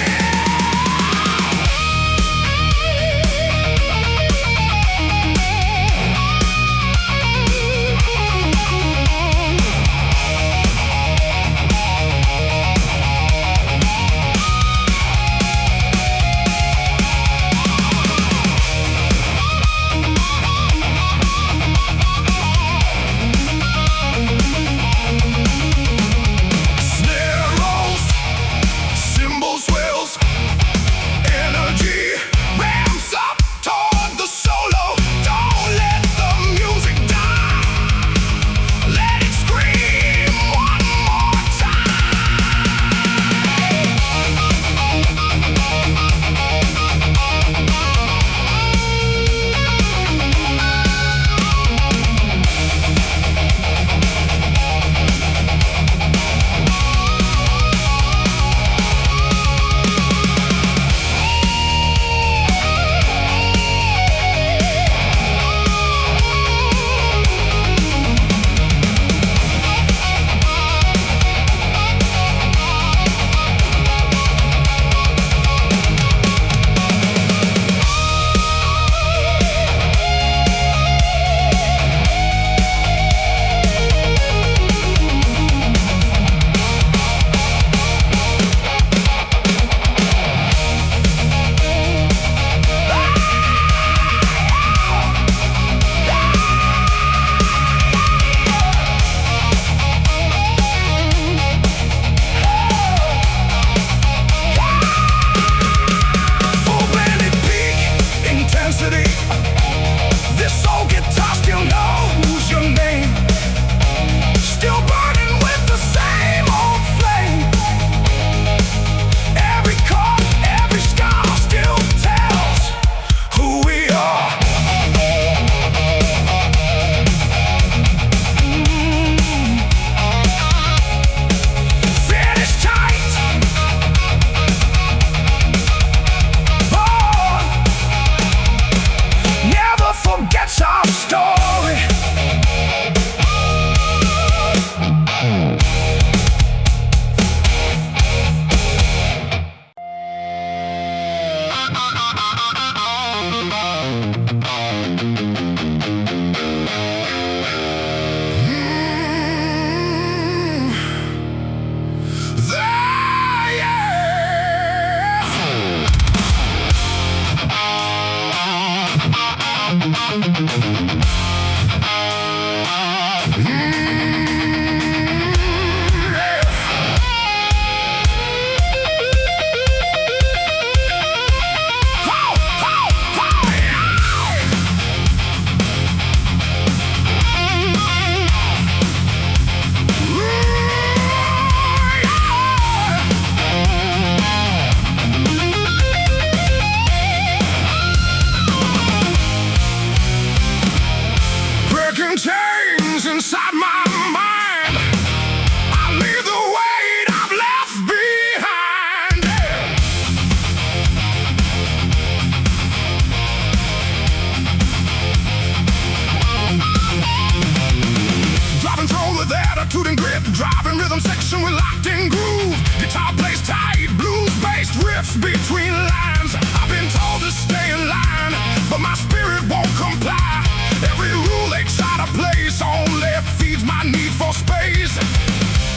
attitude and grit. Driving rhythm section with locked in groove. Guitar plays tight, blues-based riffs between lines. I've been told to stay in line, but my spirit won't comply. Every rule they try to place only feeds my need for space.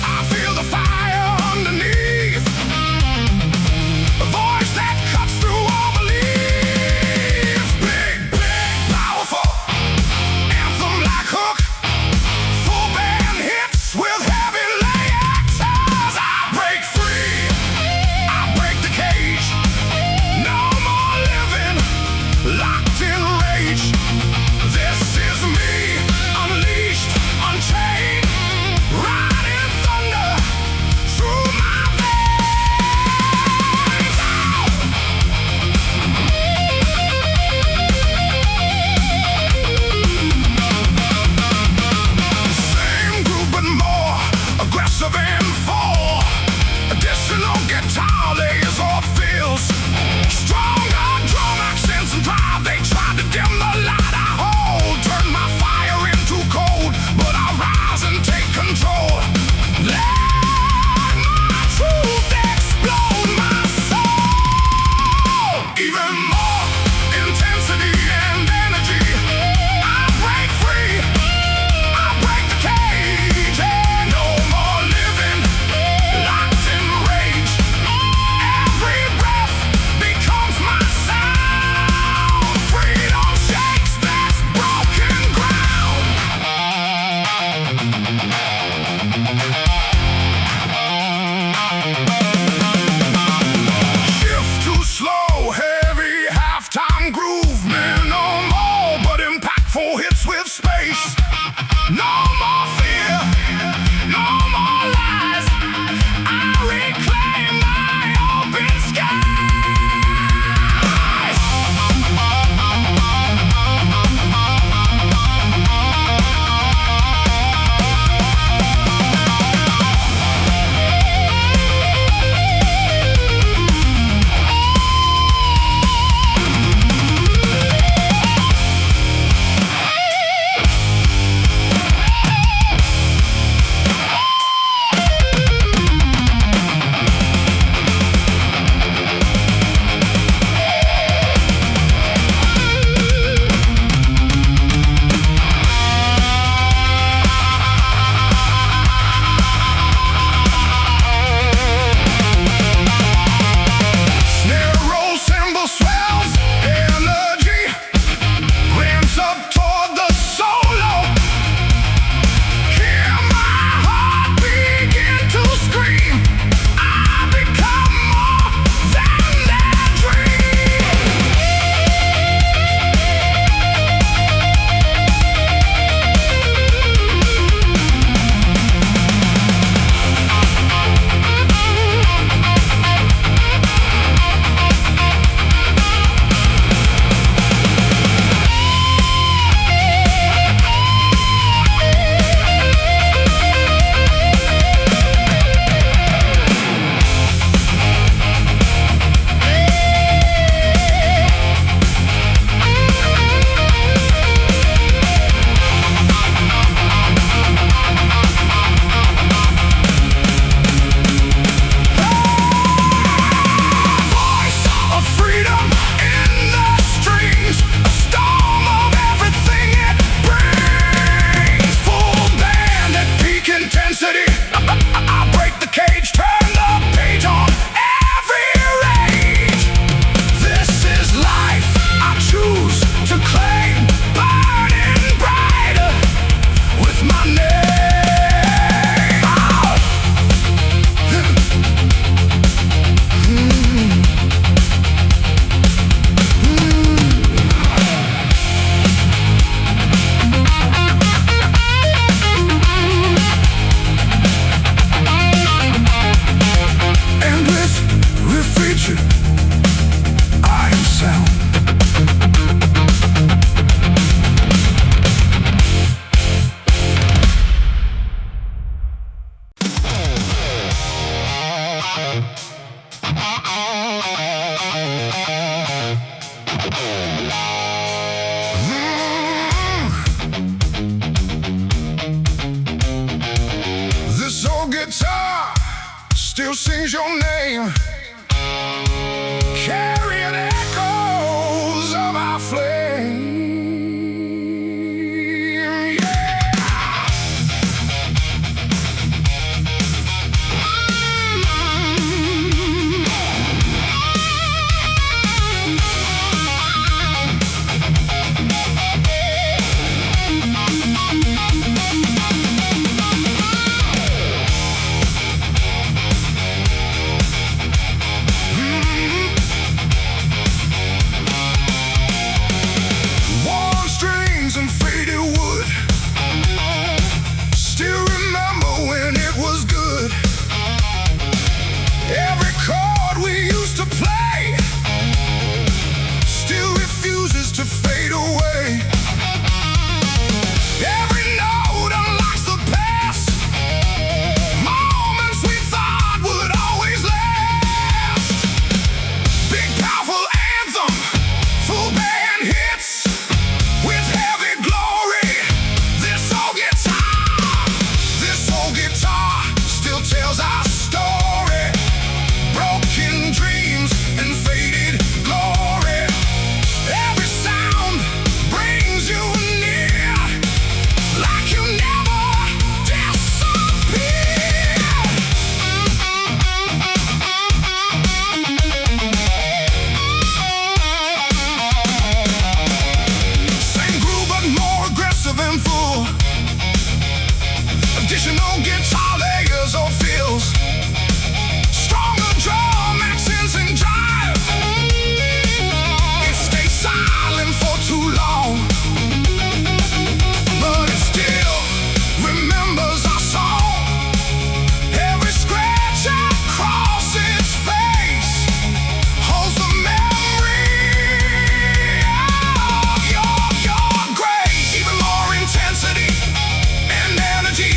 I feel the fire underneath, a voice that cuts through all belief. Big, big, powerful, anthem-like hook, full band hits with heavy lay actors. I break free, I break the cage. No more living locked in rage. This is me, unleashed, unchained, riding thunder through my veins. Same group but more aggressive and full. Additional guitar layers or fills. Stronger drum accents and drive. They tried to dim the light I hold. Turn my fire into cold, but I rise and take control. Let my truth explode my soul. Even more intensity and energy. I break free, I break the cage. And no more living locked in rage. Every breath becomes my sound. Freedom shakes this broken ground. Shift too slow, heavy halftime groove. Minimal but impactful hits with space. No more fear, no more lies. I reclaim my open skies. still sings your name, carrying echoes of our flame. Additional guitar layers or fills, stronger drum accents and jive. It stays silent for too long, but it still remembers our song. Every scratch across its face holds the memory of your grace. Even more intensity and energy.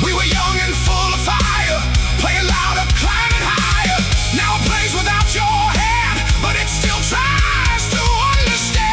We were young and full of fire, playing louder, climbing higher. Now it plays without your hand, but it still tries to understand.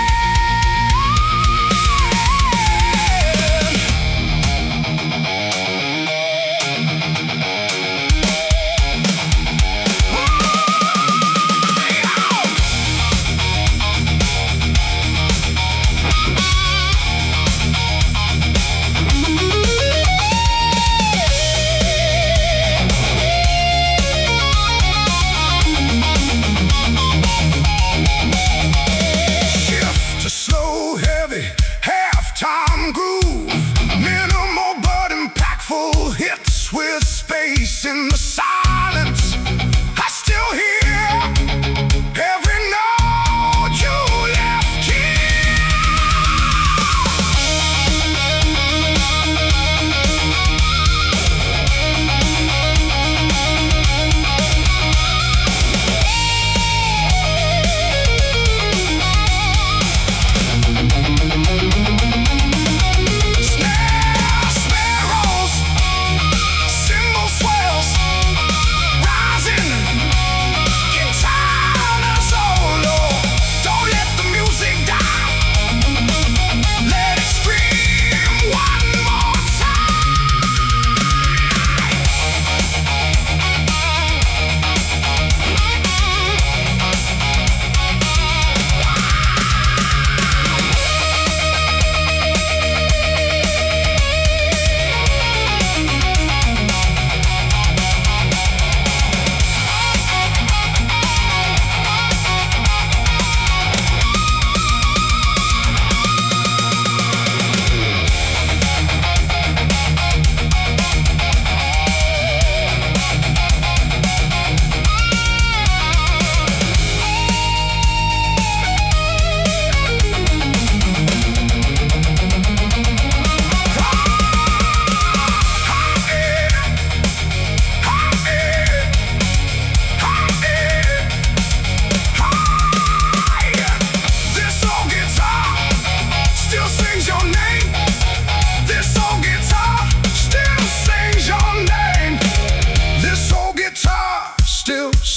Halftime groove, minimal but impactful hits with space in the silence. I still hear every note you left here.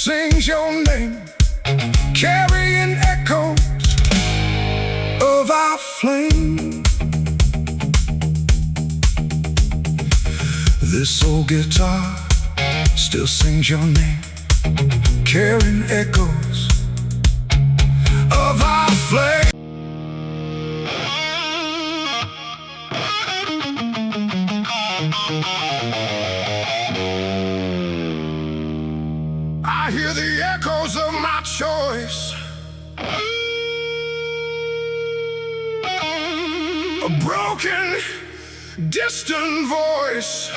Sings your name, carrying echoes of our flame. This old guitar still sings your name, carrying echoes of our flame. I hear the echoes of my choice, a broken, distant voice.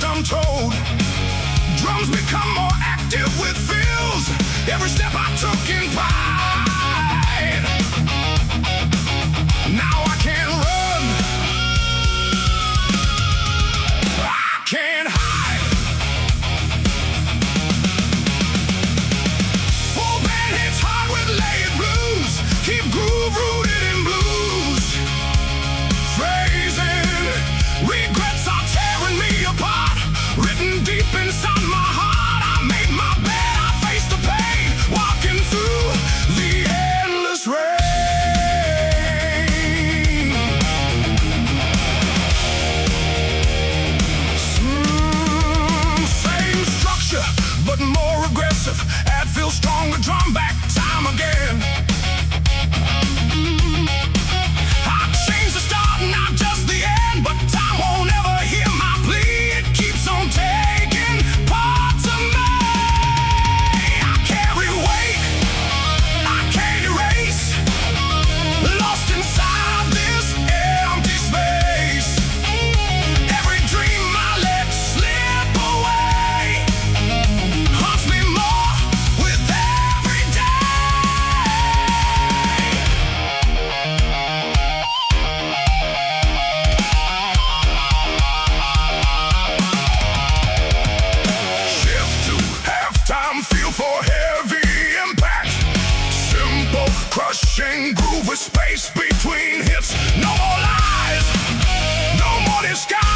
Untold. Drums become more active with fills. Every step I took in pride. Now I can't run, I can't hide. Full band hits hard with layered blues. Keep groove rooted in blues. Phrasing regrets are tearing me apart. Written deep inside my heart, I made my bed, I faced the pain, walking through the endless rain. Same structure, but more aggressive. Add feel stronger, drum back, time again. I changed the start, not just the end, but time won't ever hear my plea. On taking parts of me. I carry weight I can't erase, lost inside this empty space. Every dream I let slip away haunts me more with every feel for heavy impact. Simple, crushing groove with space between hits. No more lies, no more disguise.